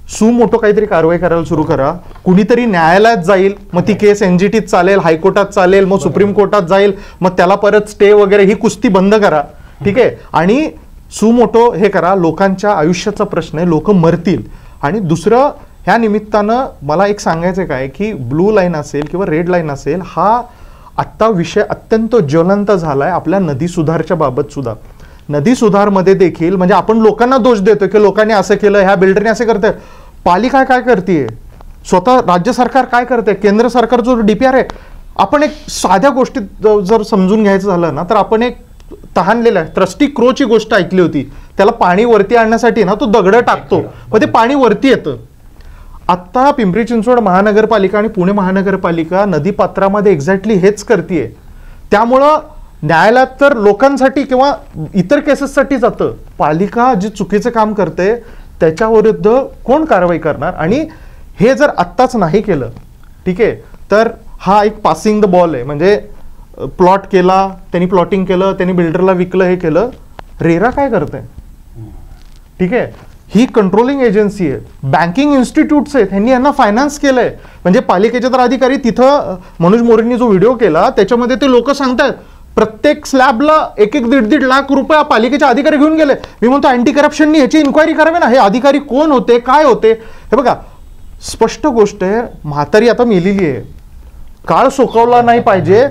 सुमोटो काहीतरी कारवाई करायला सुरू करा. कुणीतरी न्यायालयात जाईल, मग ती केस NGTत चालेल, हायकोर्टात चालेल, मग सुप्रीम कोर्टात जाईल, मग त्याला परत स्टे वगैरे, ही कुस्ती बंद करा. ठीक आहे. आणि सुमोटो हे करा. लोकांच्या आयुष्याचा प्रश्न आहे, लोक मरतील. आणि दुसरं ह्या निमित्तानं मला एक सांगायचं काय की ब्लू लाईन असेल किंवा रेड लाईन असेल, हा आत्ता विषय अत्यंत ज्वलंत झालाय आपल्या नदी सुधारच्या बाबत सुद्धा. नदी सुधारमध्ये देखील म्हणजे आपण लोकांना दोष देतो की लोकांनी असं केलं, ह्या बिल्डरने असं करतंय. पालिका काय करते, स्वतः राज्य सरकार काय करते, केंद्र सरकार जो DPR आहे, आपण एक साध्या गोष्टीत जर समजून घ्यायचं झालं ना तर आपण एक तहानलेला आहे थ्रस्टी क्रोची गोष्ट ऐकली होती. त्याला पाणी वरती आणण्यासाठी ना तो दगड टाकतो, मग ते पाणी वरती येतं. आत्ता पिंपरी चिंचवड महानगरपालिका आणि पुणे महानगरपालिका नदीपात्रामध्ये एक्झॅक्टली हेच करते. त्यामुळं न्यायालयात तर लोकांसाठी किंवा इतर केसेससाठी जातं. पालिका जी चुकीचं काम करते त्याच्याविरुद्ध कोण कारवाई करणार? आणि हे जर आत्ताच नाही केलं, ठीक आहे, तर हा एक पासिंग द बॉल आहे. म्हणजे प्लॉट केला, त्यांनी प्लॉटिंग केलं, त्यांनी बिल्डरला विकलं, हे केलं. रेरा काय करते? ठीक आहे, ही कंट्रोलिंग एजन्सी आहे, बँकिंग इन्स्टिट्यूट्स आहेत, ह्यांनी यांना फायनान्स केलंय. म्हणजे पालिकेचे तर अधिकारी तिथं मनोज मोरेंनी जो व्हिडिओ केला त्याच्यामध्ये ते लोक सांगतात प्रत्येक स्लॅबला 1-1-1.5 लाख रुपये पालिकेचे अधिकारी घेऊन गेले. मी म्हणतो अँटी करप्शननी ह्याची इन्क्वायरी करावी ना, हे अधिकारी कोण होते, काय होते. हे बघा स्पष्ट गोष्ट आहे, म्हातारी आता मेलेली आहे, काळ सोकवला नाही पाहिजे.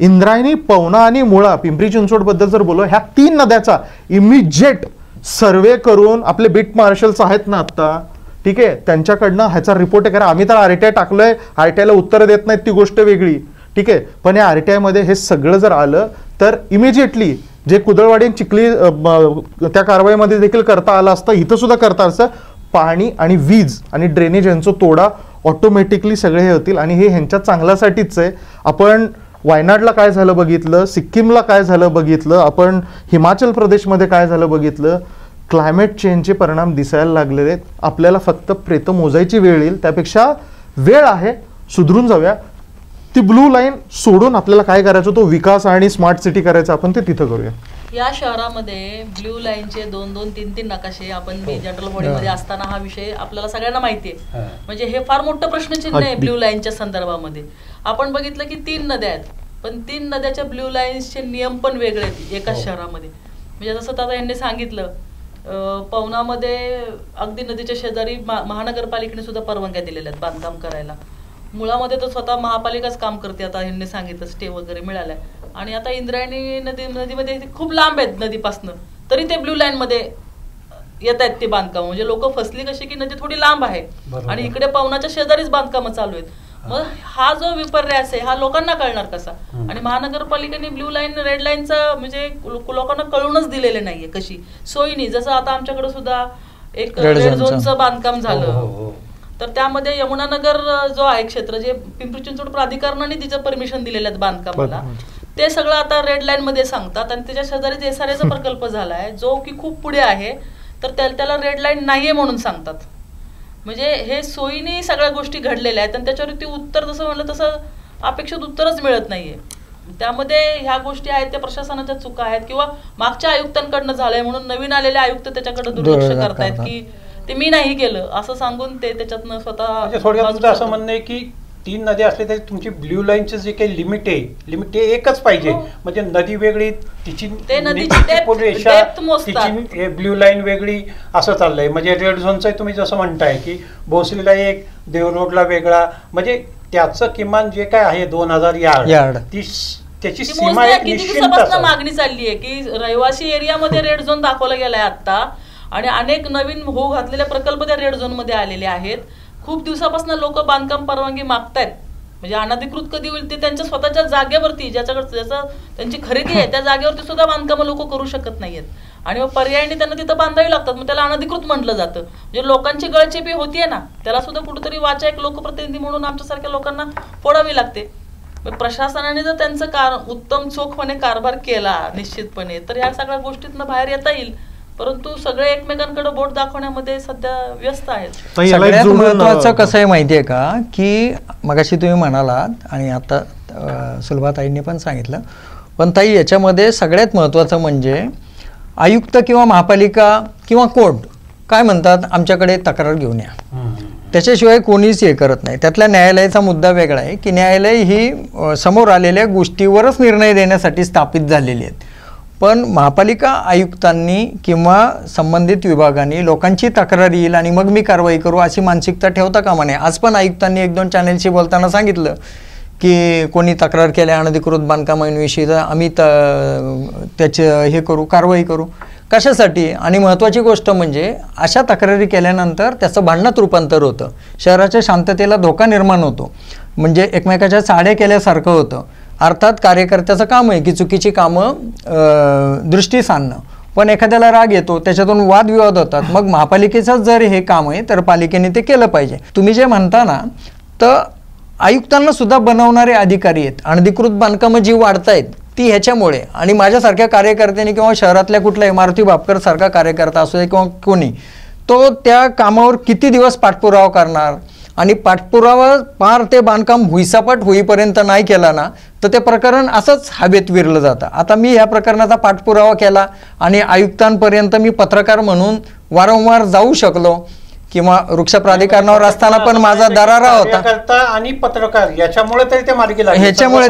इंद्रायणी, पवना आणि मुळा, पिंपरी चिंचवड बद्दल जर बोललो, ह्या 3 नद्याचा इमिजिएट सर्वे करून आपले बीट मार्शल्स आहेत ना आत्ता, ठीक आहे, त्यांच्याकडनं ह्याचा रिपोर्ट करा. आम्ही तर RTI टाकलोय, RTIला उत्तर देत नाहीत ती गोष्ट वेगळी, ठीक आहे, पण या RTI मध्ये हे सगळं जर आलं तर इमिजिएटली जे कुदळवाडी चिखली त्या कारवाईमध्ये देखील करता आलं असतं, इथं सुद्धा करता असतं. पाणी आणि वीज आणि ड्रेनेज यांचा तोडा ऑटोमॅटिकली सगळे हे होतील आणि हे ह्यांच्या चांगल्यासाठीच आहे. आपण वायनाडला काय झालं बघितलं, सिक्कीमला काय झालं बघितलं, आपण हिमाचल प्रदेशमध्ये काय झालं बघितलं. क्लायमेट चेंजचे परिणाम दिसायला लागलेले आहेत. आपल्याला फक्त प्रेत मोजायची वेळ येईल, त्यापेक्षा वेळ आहे सुधरून जाऊया. ती ब्लू लाईन सोडून आपल्याला काय करायचं, तो विकास आणि स्मार्ट सिटी करायचं, आपण ते तिथं करूया. या शहरामध्ये ब्ल्यू लाईनचे 2-2, 3-3 नकाशे, आपण मी जनरल बॉडीमध्ये असताना हा विषय आपल्याला सगळ्यांना माहिती आहे. म्हणजे हे फार मोठं प्रश्नचिन्ह आहे ब्ल्यू लाईनच्या संदर्भामध्ये. आपण बघितलं की 3 नद्या आहेत, पण 3 नद्याच्या ब्ल्यू लाईन्सचे नियम पण वेगळे आहेत एकाच शहरामध्ये. म्हणजे जसं दादा यांनी सांगितलं, पवनामध्ये अगदी नदीच्या शेजारी महानगरपालिकेने सुद्धा परवानग्या दिलेल्या आहेत बांधकाम करायला. मुळामध्ये तर स्वतः महापालिकाच काम करते. आता ह्यांनी सांगितलं स्टे वगैरे मिळालाय. आणि आता इंद्रायणी नदीमध्ये खूप लांब आहेत नदीपासनं, तरी ते ब्ल्यू लाईन मध्ये येत आहेत ते बांधकाम. म्हणजे लोक फसली कशी की नदी थोडी लांब आहे आणि इकडे पवनाच्या शेजारीच बांधकामं चालू आहेत. मग हा जो विपर्यास आहे हा लोकांना कळणार कसा? आणि महानगरपालिकेने ब्ल्यू लाईन रेड लाईनचा म्हणजे लोकांना कळूनच दिलेले नाहीये कशी सोयीनी. जसं आता आमच्याकडे सुद्धा एक रेड झोनचं बांधकाम झालं, तर त्यामध्ये यमुनानगर जो आहे क्षेत्र जे पिंपरी चिंचवड प्राधिकरणाने तिचं परमिशन दिलेलं आहे बांधकामाला, ते सगळं आता रेड लाईन मध्ये सांगतात. आणि त्याच्या शेजारीच एसआरएचा प्रकल्प झालाय जो की खूप पुढे आहे, तर त्याला रेड लाईन नाहीये म्हणून सांगतात. म्हणजे हे सोयीने सगळ्या गोष्टी घडलेल्या आहेत आणि त्याच्यावरती उत्तर जसं म्हणलं तसं अपेक्षित उत्तरच मिळत नाहीये. त्यामध्ये ह्या गोष्टी आहेत त्या प्रशासनाच्या चुका आहेत किंवा मागच्या आयुक्तांकडनं झालंय म्हणून नवीन आलेले आयुक्त त्याच्याकडे दुर्लक्ष करतायत की ते मी नाही केलं असं सांगून ते त्याच्यातनं स्वतः. थोडक्यात तुमचं असं म्हणणं आहे की 3 नदी असले तरी तुमची ब्ल्यू लाईनचं जे काही लिमिट ते एकच पाहिजे. म्हणजे नदी वेगळी तिची ब्ल्यू लाईन वेगळी असं चाललंय. म्हणजे रेड झोनचं तुम्ही जसं म्हणताय की भोसरीला एक, देवरोडला वेगळा, म्हणजे त्याचं किमान जे काय आहे 2000 यार्ड त्याची सीमा एक निश्चित मागणी चालली आहे की रहिवासी एरियामध्ये रेड झोन दाखवला गेलाय आता. आणि अनेक नवीन होऊ घातलेले प्रकल्प त्या रेड झोन मध्ये आलेले आहेत. खूप दिवसापासून लोक बांधकाम परवानगी मागतायत. म्हणजे अनधिकृत कधी होईल ते त्यांच्या स्वतःच्या जागेवरती ज्याच्याकडे त्यांची खरेदी आहे त्या जागेवरती सुद्धा बांधकाम लोक करू शकत नाहीयेत. आणि मग पर्यायाने त्यांना तिथं बांधावी लागतात. मग त्याला अनधिकृत म्हटलं जातं. म्हणजे लोकांची गळचेपी होतीये ना, त्याला सुद्धा कुठेतरी वाचा एक लोकप्रतिनिधी म्हणून आमच्यासारख्या लोकांना फोडावी लागते. प्रशासनाने जर त्यांचं उत्तम चोखपणे कारभार केला निश्चितपणे तर ह्या सगळ्या गोष्टीतनं बाहेर येता येईल. परंतु सगळे एकमेकांकडे बोट दाखवण्यामध्ये सध्या व्यस्त आहेत. सगळ्यात महत्वाचं कसं आहे माहितीये का की मगाशी तुम्ही म्हणालात आणि आता सुलभाताईंनी पण सांगितलं, पण ताई याच्यामध्ये सगळ्यात महत्वाचं म्हणजे आयुक्त किंवा महापालिका किंवा कोर्ट काय म्हणतात, आमच्याकडे तक्रार घेऊन या, त्याच्याशिवाय कोणीच हे करत नाही. त्यातल्या न्यायालयाचा मुद्दा वेगळा आहे की न्यायालय ही समोर आलेल्या गोष्टीवरच निर्णय देण्यासाठी स्थापित झालेली आहेत. पण महापालिका आयुक्तांनी किंवा संबंधित विभागांनी लोकांची तक्रार येईल आणि मग मी कारवाई करू अशी मानसिकता ठेवता कामा नये. आज पण आयुक्तांनी 1-2 चॅनलशी बोलताना सांगितलं की कोणी तक्रार केल्या अनधिकृत बांधकामांविषयी तर आम्ही त्याचं हे करू, कारवाई करू. कशासाठी? आणि महत्त्वाची गोष्ट म्हणजे अशा तक्रारी केल्यानंतर त्याचं भांडणात रूपांतर होतं, शहराच्या शांततेला धोका निर्माण होतो, म्हणजे एकमेकाच्या साड्या केल्यासारखं होतं. अर्थात कार्यकर्त्याचं काम आहे की चुकीची कामं दृष्टीस आणणं, पण एखाद्याला राग येतो, त्याच्यातून वादविवाद होतात. मग महापालिकेचं जर हे काम आहे तर पालिकेने ते केलं पाहिजे. तुम्ही जे म्हणता ना, तर आयुक्तांना सुद्धा बनवणारे अधिकारी आहेत. अनधिकृत बांधकामं जी वाढतायत ती ह्याच्यामुळे, आणि माझ्यासारख्या कार्यकर्त्यांनी किंवा शहरातल्या कुठल्या मारुती बापकर सारखा कार्यकर्ता असू दे किंवा कोणी, तो त्या कामावर किती दिवस पाठपुरावा करणार, आणि पाठपुरावा पार ते बांधकाम भुईसपाट होईपर्यंत नाही केला ना तर ते प्रकरण असंच हवेत विरलं जातं. आता मी या प्रकरणाचा पाठपुरावा केला आणि आयुक्तांपर्यंत मी पत्रकार म्हणून वारंवार जाऊ शकलो किंवा वृक्ष प्राधिकरणावर असताना पण माझा दरारा होता आणि पत्रकार याच्यामुळे तरी ते मार्गी लागले. ह्याच्यामुळे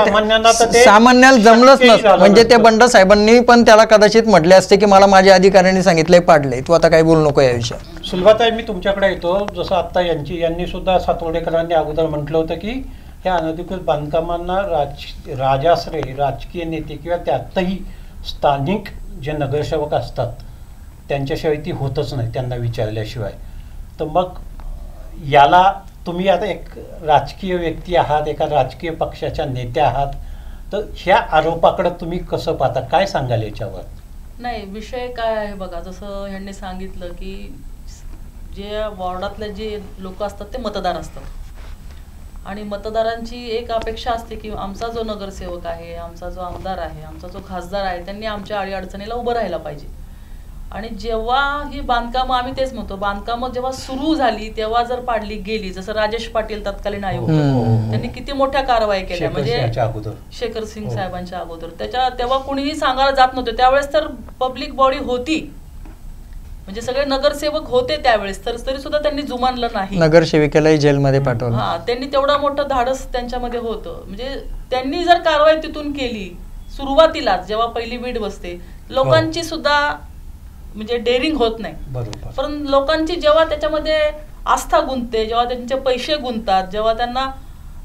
सामान्याला जमलंच नसतं. म्हणजे ते बंड साहेबांनी पण त्याला कदाचित म्हटले असते की मला माझ्या अधिकाऱ्यांनी सांगितलंय पाडलंय, तू आता काही बोलू नको या विषयात. सुलभाताई, मी तुमच्याकडे येतो. जसं आता यांनी सुद्धा सातवडेकरांनी अगोदर म्हटलं होतं की ह्या अनधिकृत बांधकामांना राजाश्रय राजकीय नेते किंवा त्यातही स्थानिक जे नगरसेवक असतात त्यांच्याशिवाय ती होतच नाही, त्यांना विचारल्याशिवाय. तर मग याला तुम्ही आता एक राजकीय व्यक्ती आहात, एका राजकीय पक्षाच्या नेत्या आहात, तर ह्या आरोपाकडे तुम्ही कसं पाहता, काय सांगाल याच्यावर? नाही, विषय काय आहे बघा, जसं ह्यांनी सांगितलं की जे वॉर्डातले जे लोक असतात ते मतदार असतात आणि मतदारांची एक अपेक्षा असते की आमचा जो नगरसेवक आहे, आमचा जो आमदार आहे, आमचा जो खासदार आहे त्यांनी आमच्या अडीअडचणीला उभं राहायला पाहिजे. आणि जेव्हा ही बांधकामं, आम्ही तेच म्हणतो, बांधकामं जेव्हा सुरू झाली तेव्हा जर पाडली गेली, जसं राजेश पाटील तत्कालीन आयुक्त त्यांनी किती मोठ्या कारवाई केल्या, म्हणजे शेखर सिंग साहेबांच्या अगोदर तेव्हा कुणीही सांगायला जात नव्हते. त्यावेळेस तर पब्लिक बॉडी होती, म्हणजे सगळे नगरसेवक होते त्यावेळेस, तर तरी सुद्धा त्यांनी जुमानलं नाही. नगरसेविकेलाही जेलमध्ये पाठवलं. हा, त्यांनी तेवढं मोठं धाडस त्यांच्यामध्ये होतं. म्हणजे त्यांनी जर कारवाई तिथून केली सुरुवातीलाच, जेव्हा पहिली वीड बसते, लोकांची सुद्धा म्हणजे डेअरिंग होत नाही. पण लोकांची जेव्हा त्याच्यामध्ये आस्था गुंतते, जेव्हा त्यांचे पैसे गुंततात, जेव्हा त्यांना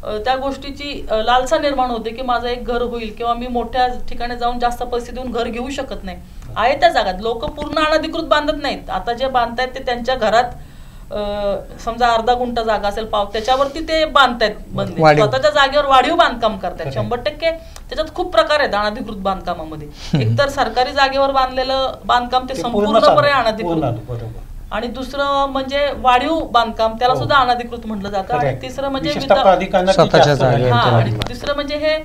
त्या गोष्टीची लालसा निर्माण होते की माझं एक घर होईल किंवा मी मोठ्या ठिकाणी जाऊन जास्त पैसे देऊन घर घेऊ शकत नाही. आहे त्या जागात लोक पूर्ण अनधिकृत बांधत नाहीत. आता जे बांधतायत ते त्यांच्या घरात समजा अर्धा गुंठा जागा असेल पाव त्याच्यावरती ते बांधतायत बंदी, स्वतःच्या जागेवर वाढीव बांधकाम करतायत. 100% त्याच्यात खूप प्रकार आहेत अनधिकृत बांधकामामध्ये. एकतर सरकारी जागेवर बांधलेलं बांधकाम ते संपूर्णपणे अनधिकृत, आणि दुसरं म्हणजे वाढीव बांधकाम त्याला सुद्धा अनधिकृत म्हटलं जातं, आणि तिसरं म्हणजे तिसरं म्हणजे हे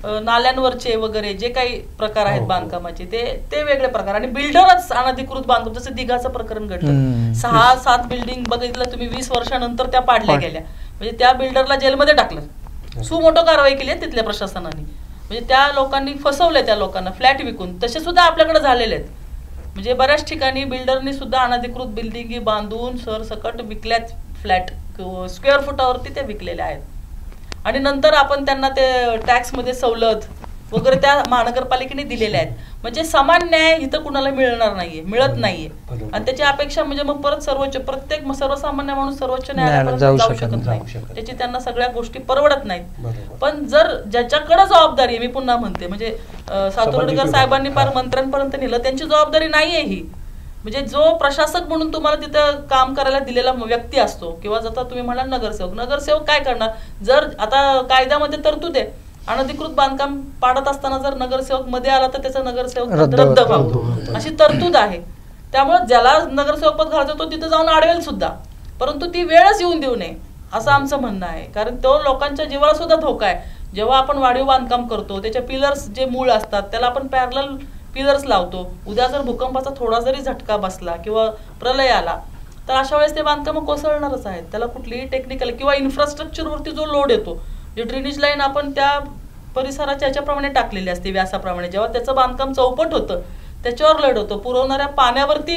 नाल्यांवरचे वगैरे जे काही प्रकार आहेत बांधकामाचे ते वेगळे प्रकार. आणि बिल्डरच अनधिकृत बांधकाम, जसं दिघाचं प्रकरण घडलं, 6-7 बिल्डिंग बघितलं तुम्ही 20 वर्षानंतर त्या पाडल्या गेल्या, म्हणजे त्या बिल्डरला जेलमध्ये टाकलं. सुमोठो कारवाई केली तिथल्या प्रशासनाने, म्हणजे त्या लोकांनी फसवलंय त्या लोकांना फ्लॅट विकून. तसे सुद्धा आपल्याकडे झालेले आहेत. म्हणजे बऱ्याच ठिकाणी बिल्डरनी सुद्धा अनधिकृत बिल्डिंगी बांधून सरसकट विकल्यात, फ्लॅट स्क्वेअर फुटावरती ते विकलेल्या आहेत. आणि नंतर आपण त्यांना ते टॅक्समध्ये सवलत वगैरे त्या महानगरपालिकेने दिलेल्या आहेत. म्हणजे समान न्याय इथं कुणाला मिळणार नाहीये, मिळत नाहीये. आणि त्याची अपेक्षा म्हणजे मग परत प्रत्येक सर्वसामान्य माणूस सर्वोच्च न्यायालयापर्यंत जाऊ शकत नाही, त्याची त्यांना सगळ्या गोष्टी परवडत नाहीत. पण जर ज्याच्याकडे जबाबदारी, मी पुन्हा म्हणते, म्हणजे सातुर्डीकर साहेबांनी फार मंत्र्यांपर्यंत नेलं, त्यांची जबाबदारी नाहीये ही. म्हणजे जो प्रशासक म्हणून तुम्हाला तिथं काम करायला दिलेला व्यक्ती असतो, किंवा जर तुम्ही म्हणाल नगरसेवक काय करणार, जर आता कायद्यामध्ये तरतूद आहे अनधिकृत बांधकाम पाडत असताना जर नगरसेवक मध्ये आला तर त्याचा नगरसेवक रद्द व्हावा, अशी तरतूद आहे. त्यामुळे ज्याला नगरसेवक पद घालायचं तो तिथे जाऊन अडवेल सुद्धा, परंतु ती वेळच येऊन देऊ नये असं आमचं म्हणणं आहे. कारण तो लोकांच्या जीवाला सुद्धा धोका आहे. जेव्हा आपण वाढीव बांधकाम करतो त्याच्या पिलर्स जे मूळ असतात त्याला आपण पॅरलल पिलर्स लावतो. उद्या जर भूकंपाचा थोडा जरी झटका बसला किंवा प्रलय आला तर अशा वेळेस ते बांधकाम कोसळणारच आहेत. त्याला कुठलीही टेक्निकल किंवा इन्फ्रास्ट्रक्चरवरती जो लोड येतो, जे ड्रेनेज लाईन आपण त्या परिसराच्या ह्याच्याप्रमाणे टाकलेली असते व्यासाप्रमाणे, जेव्हा त्याचं बांधकाम चौपट होतं त्याच्यावर लोड होतो. पुरवणाऱ्या पाण्यावरती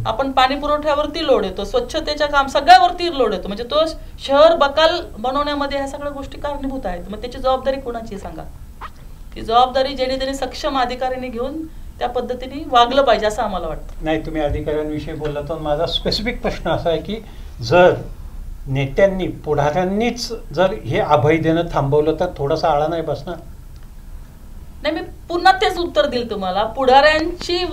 आपण पाणी पुरवठ्यावरती लोड येतो, स्वच्छतेच्या काम सगळ्यावरती लोड येतो. म्हणजे तो शहर बकाल बनवण्यामध्ये ह्या सगळ्या गोष्टी कारणीभूत आहेत. मग त्याची जबाबदारी कोणाची सांगा? ती जबाबदारी ज्याने त्यांनी सक्षम अधिकाऱ्यांनी घेऊन त्या पद्धतीने वागलं पाहिजे असं आम्हाला वाटतं. नाही, तुम्ही अधिकाऱ्यांविषयी बोलला तर माझा स्पेसिफिक प्रश्न असा आहे की जर नेत्यांनी पुढाऱ्यांनीच जर हे अभय देणं थांबवलं तर थोडासा आळा नाही बसणार? नाही, मी पुन्हा तेच उत्तर देईल तुम्हाला. पुढाऱ्यांची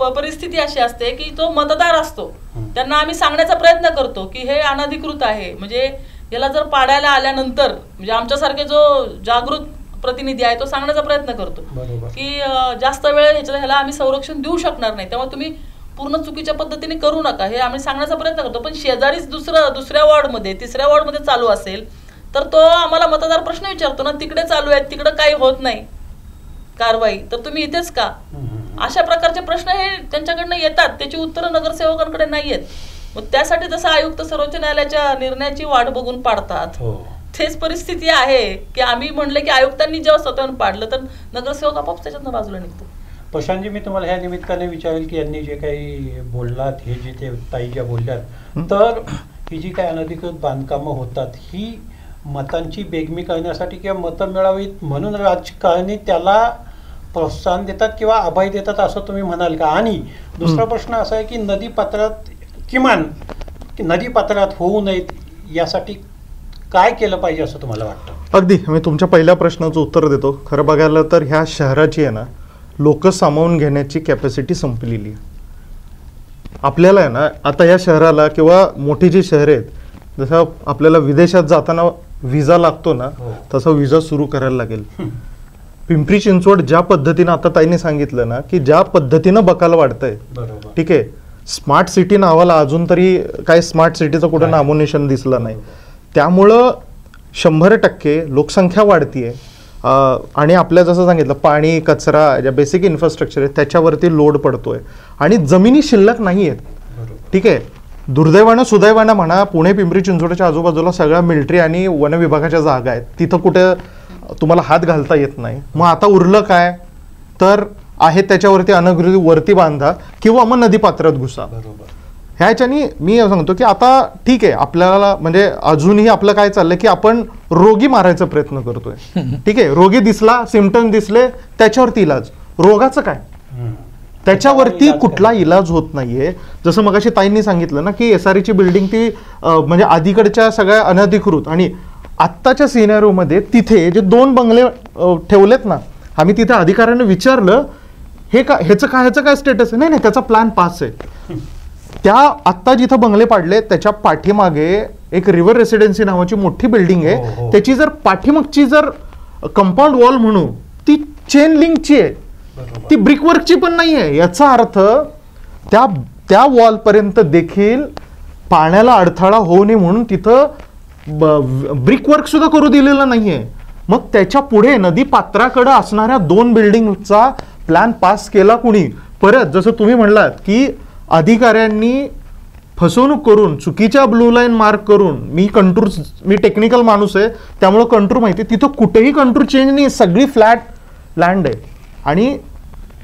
परिस्थिती अशी असते की जो मतदार असतो त्यांना आम्ही सांगण्याचा प्रयत्न करतो की हे अनधिकृत आहे. म्हणजे याला जर पाडायला आल्यानंतर म्हणजे आमच्यासारखे जो जागृत प्रतिनिधी आहे तो सांगण्याचा प्रयत्न करतो की जास्त वेळ ह्याला आम्ही संरक्षण देऊ शकणार नाही, त्यामुळे तुम्ही पूर्ण चुकीच्या पद्धतीने करू नका, हे आम्ही सांगण्याचा प्रयत्न करतो. पण शेजारीच दुसऱ्या वॉर्डमध्ये, तिसऱ्या वॉर्डमध्ये चालू असेल तर तो आम्हाला मतदार प्रश्न विचारतो ना, तिकडे चालू आहे, तिकडे काही होत नाही कारवाई, तर तुम्ही इथेच का? अशा प्रकारचे प्रश्न हे त्यांच्याकडनं येतात, त्याची उत्तरं नगरसेवकांकडे नाही आहेत. मग त्यासाठी जसं आयुक्त सर्वोच्च न्यायालयाच्या निर्णयाची वाट बघून पाडतात, तेच परिस्थिती आहे की आम्ही म्हणले की आयुक्तांनी जेव्हा स्वतःहून पाडलं तर नगरसेवक आपोआप त्याच्यातनं बाजूला निघतो. प्रशांतजी, मी तुम्हाला ह्या निमित्ताने विचारेल की यांनी जे काही बोललात, हे जे ते ताई ज्या बोलल्यात, तर ही जी काही अनधिकृत बांधकामं होतात ही मतांची बेगमी करण्यासाठी किंवा मतं मिळावीत म्हणून राजकारणी त्याला प्रोत्साहन देतात किंवा अभय देतात असं तुम्ही म्हणाल का? आणि दुसरा प्रश्न असा आहे की नदीपात्रात किमान नदीपात्रात होऊ नयेत यासाठी काय केलं पाहिजे असं तुम्हाला वाटतं? अगदी मी तुमच्या पहिल्या प्रश्नाचं उत्तर देतो. खरं बघायला तर ह्या शहराची आहे ना लोक सामावून घेण्याची कॅपॅसिटी संपलेली आहे. आपल्याला आहे ना आता या शहराला किंवा मोठी जी शहर आहेत, जसं आपल्याला विदेशात जाताना व्हिसा लागतो ना, तसा व्हिसा सुरू करायला लागेल. पिंपरी चिंचवड ज्या पद्धतीनं आता ताईने सांगितलं ना की ज्या पद्धतीनं बकाल वाढतंय, ठीक आहे, स्मार्ट सिटी नावाला अजून तरी काय स्मार्ट सिटीचं कुठं नामोनिशन दिसलं नाही. त्यामुळं 100% लोकसंख्या वाढतीये आणि आपल्या जसं सांगितलं पाणी, कचरा, ज्या बेसिक इन्फ्रास्ट्रक्चर आहे त्याच्यावरती लोड पडतोय आणि जमिनी शिल्लक नाही आहेत. ठीक आहे, दुर्दैवानं सुदैवानं म्हणा, पुणे पिंपरी चिंचवडच्या आजूबाजूला सगळ्या मिलिटरी आणि वन विभागाच्या जागा आहेत, तिथं कुठे तुम्हाला हात घालता येत नाही. मग आता उरलं काय तर आहे त्याच्यावरती अनधिकृत वरती बांधा किंवा मग नदीपात्रात घुसा. ह्याच्यानी मी सांगतो की आता ठीक आहे, आपल्याला म्हणजे अजूनही आपलं काय चाललंय की आपण रोगी मारायचा प्रयत्न करतोय. ठीक आहे, रोगी दिसला, सिम्पटम दिसले, त्याच्यावरती इलाज. रोगाचं काय? त्याच्यावरती कुठला इलाज होत नाहीये. जसं मगाशी ताईंनी सांगितलं ना की SRE ची बिल्डिंग ती म्हणजे अलीकडच्या सगळ्या अनधिकृत आणि आत्ताच्या सिनेरिओमध्ये तिथे जे 2 बंगले ठेवलेत ना, आम्ही तिथे अधिकाऱ्यांना विचारलं ह्याचं काय स्टेटस आहे. नाही त्याचा प्लॅन पास आहे. त्या आत्ता जिथं बंगले पाडले त्याच्या पाठीमागे एक रिव्हर रेसिडेन्सी नावाची मोठी बिल्डिंग आहे. त्याची जर पाठीमागची जर कंपाऊंड वॉल म्हणू ती चेन लिंकची आहे, ती ब्रिकवर्कची पण नाही आहे. याचा अर्थ त्या वॉलपर्यंत देखील पाण्याला अडथळा होऊ नये म्हणून तिथं ब्रिकवर्क सुद्धा करू दिलेलं नाहीये. मग त्याच्या पुढे नदी पात्राकडे असणाऱ्या 2 बिल्डिंगचा प्लॅन पास केला कुणी. परत जसं तुम्ही म्हणलात की अधिकाऱ्यांनी फसवणूक करून चुकीच्या ब्लू लाईन मार्क करून, मी टेक्निकल माणूस आहे त्यामुळे कंटूर माहिती, तिथं कुठेही कंटूर चेंज नाही, सगळी फ्लॅट लँड आहे. आणि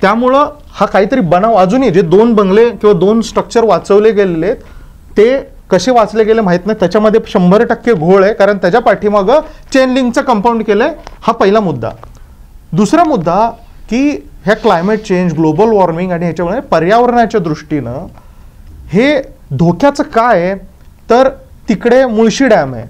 त्यामुळं हा काहीतरी बनाव अजूनही जे 2 बंगले किंवा 2 स्ट्रक्चर वाचवले गेलेले ते कसे वाचले गेले माहित नाही. त्याच्यामध्ये 100% घोळ आहे, कारण त्याच्या पाठीमागं चेन लिंकचं कंपाऊंड केलंय. हा पहिला मुद्दा. दुसरा मुद्दा की ह्या क्लायमेट चेंज, ग्लोबल वॉर्मिंग आणि ह्याच्यामुळे पर्यावरणाच्या दृष्टीनं हे धोक्याचं काय आहे, तर तिकडे मुळशी डॅम आहे,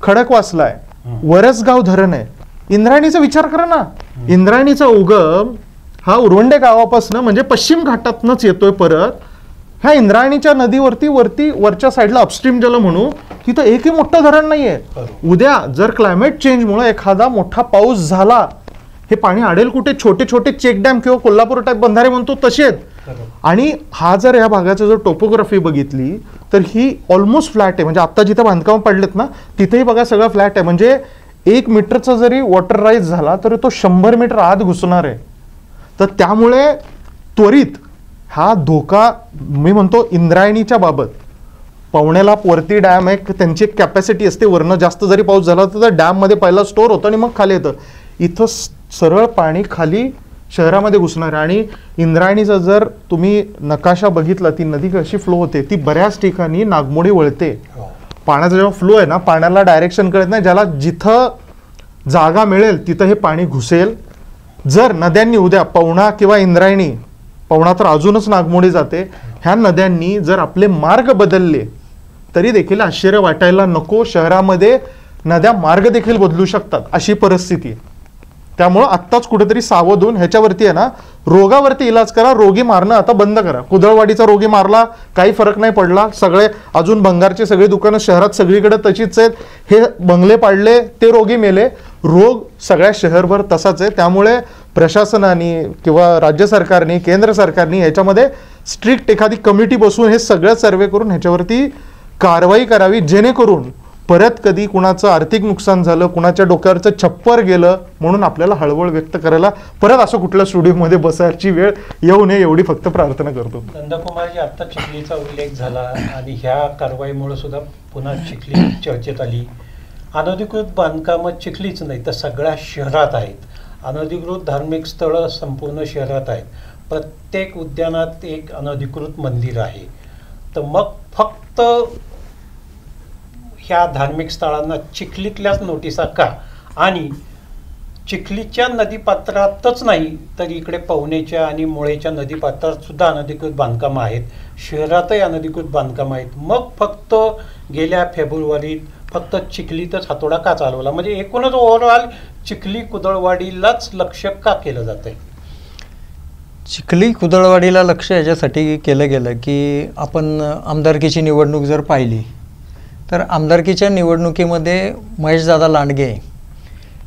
खडकवासला आहे, वरसगाव धरण आहे. इंद्रायणीचा विचार करा ना, इंद्रायणीचा उगम हा उरवंडे गावापासून म्हणजे पश्चिम घाटातनच येतोय. परत ह्या इंद्रायणीच्या नदीवरती वरच्या साईडला अपस्ट्रीम जल म्हणू, तिथं एकही मोठं धरण नाहीये. उद्या जर क्लायमेट चेंजमुळे एखादा मोठा पाऊस झाला, हे पाणी अडेल कुठे? छोटे छोटे चेक डॅम किंवा कोल्हापूर टाईप बंधारे म्हणतो तसेच. आणि हा जर या भागाची जर टोपोग्राफी बघितली तर ही ऑलमोस्ट फ्लॅट आहे. म्हणजे आता जिथे बांधकाम पडलेत ना तिथेही बघा सगळं फ्लॅट आहे. म्हणजे 1 मीटरचा जरी वॉटर राईज झाला तरी तो 100 मीटर आत घुसणार आहे. तर त्यामुळे त्वरित हा धोका, मी म्हणतो इंद्रायणीच्या बाबत, पवण्याला वरती डॅम आहे, त्यांची एक कॅपॅसिटी असते, वरनं जास्त जरी पाऊस झाला तर डॅममध्ये पहिला स्टोअर होतं आणि मग खाली येतं. इथं सरळ पाणी खाली शहरामध्ये घुसणार आहे. आणि इंद्रायणीचा जर तुम्ही नकाशा बघितला, ती नदी कशी फ्लो होते, ती बऱ्याच ठिकाणी नागमोडी वळते. पाण्याचा जेव्हा फ्लो आहे ना, पाण्याला डायरेक्शन कळत नाही. ज्याला जिथं जागा मिळेल तिथं हे पाणी घुसेल. जर नद्यांनी उद्या पवना किंवा इंद्रायणी, पवना तर अजूनच नागमोडी जाते, ह्या नद्यांनी जर आपले मार्ग बदलले तरी देखील आश्चर्य वाटायला नको. शहरामध्ये नद्या मार्ग देखील बदलू शकतात, अशी परिस्थिती आहे. त्यामुळं आत्ताच कुठेतरी सावध होऊन ह्याच्यावरती आहे ना, रोगावरती इलाज करा, रोगी मारणं आता बंद करा. कुदळवाडीचा रोगी मारला, काही फरक नाही पडला. सगळे अजून भंगारचे सगळी दुकानं शहरात सगळीकडे तशीच आहेत. हे बंगले पाडले, ते रोगी मेले, रोग सगळ्या शहरभर तसाच आहे. त्यामुळे प्रशासनाने किंवा राज्य सरकारने, केंद्र सरकारने ह्याच्यामध्ये स्ट्रिक्ट एखादी कमिटी बसवून हे सगळं सर्वे करून ह्याच्यावरती कारवाई करावी, जेणेकरून परत कधी कुणाचं आर्थिक नुकसान झालं, कुणाच्या डोक्यावरचं छप्पर गेलं म्हणून आपल्याला हळवळ व्यक्त करायला परत असं कुठल्या स्टुडिओमध्ये बसायची वेळ येऊ नये, एवढी फक्त प्रार्थना करतो. नंदकुमारजी, आता चिखलीचा उल्लेख झाला आणि ह्या कारवाईमुळे सुद्धा पुन्हा चिखली चर्चेत आली. अनधिकृत बांधकामं चिखलीच नाही तर सगळ्या शहरात आहेत. अनधिकृत धार्मिक स्थळं संपूर्ण शहरात आहेत. प्रत्येक उद्यानात एक अनधिकृत मंदिर आहे. तर मग फक्त ह्या धार्मिक स्थळांना चिखलीतल्याच नोटिसा का? आणि चिखलीच्या नदीपात्रातच नाही तर इकडे पवनेच्या आणि मुळेच्या नदीपात्रात सुद्धा अनधिकृत बांधकामं आहेत, शहरातही अनधिकृत बांधकामं आहेत. मग फक्त गेल्या फेब्रुवारीत फक्त चिखलीतच हातोडा का चालवला? म्हणजे एकूणच ओव्हरऑल चिखली कुदळवाडीलाच लक्ष का केलं जात आहे? चिखली कुदळवाडीला लक्ष याच्यासाठी केलं गेलं की आपण आमदारकीची निवडणूक जर पाहिली तर आमदारकीच्या निवडणुकीमध्ये महेशदादा लांडगे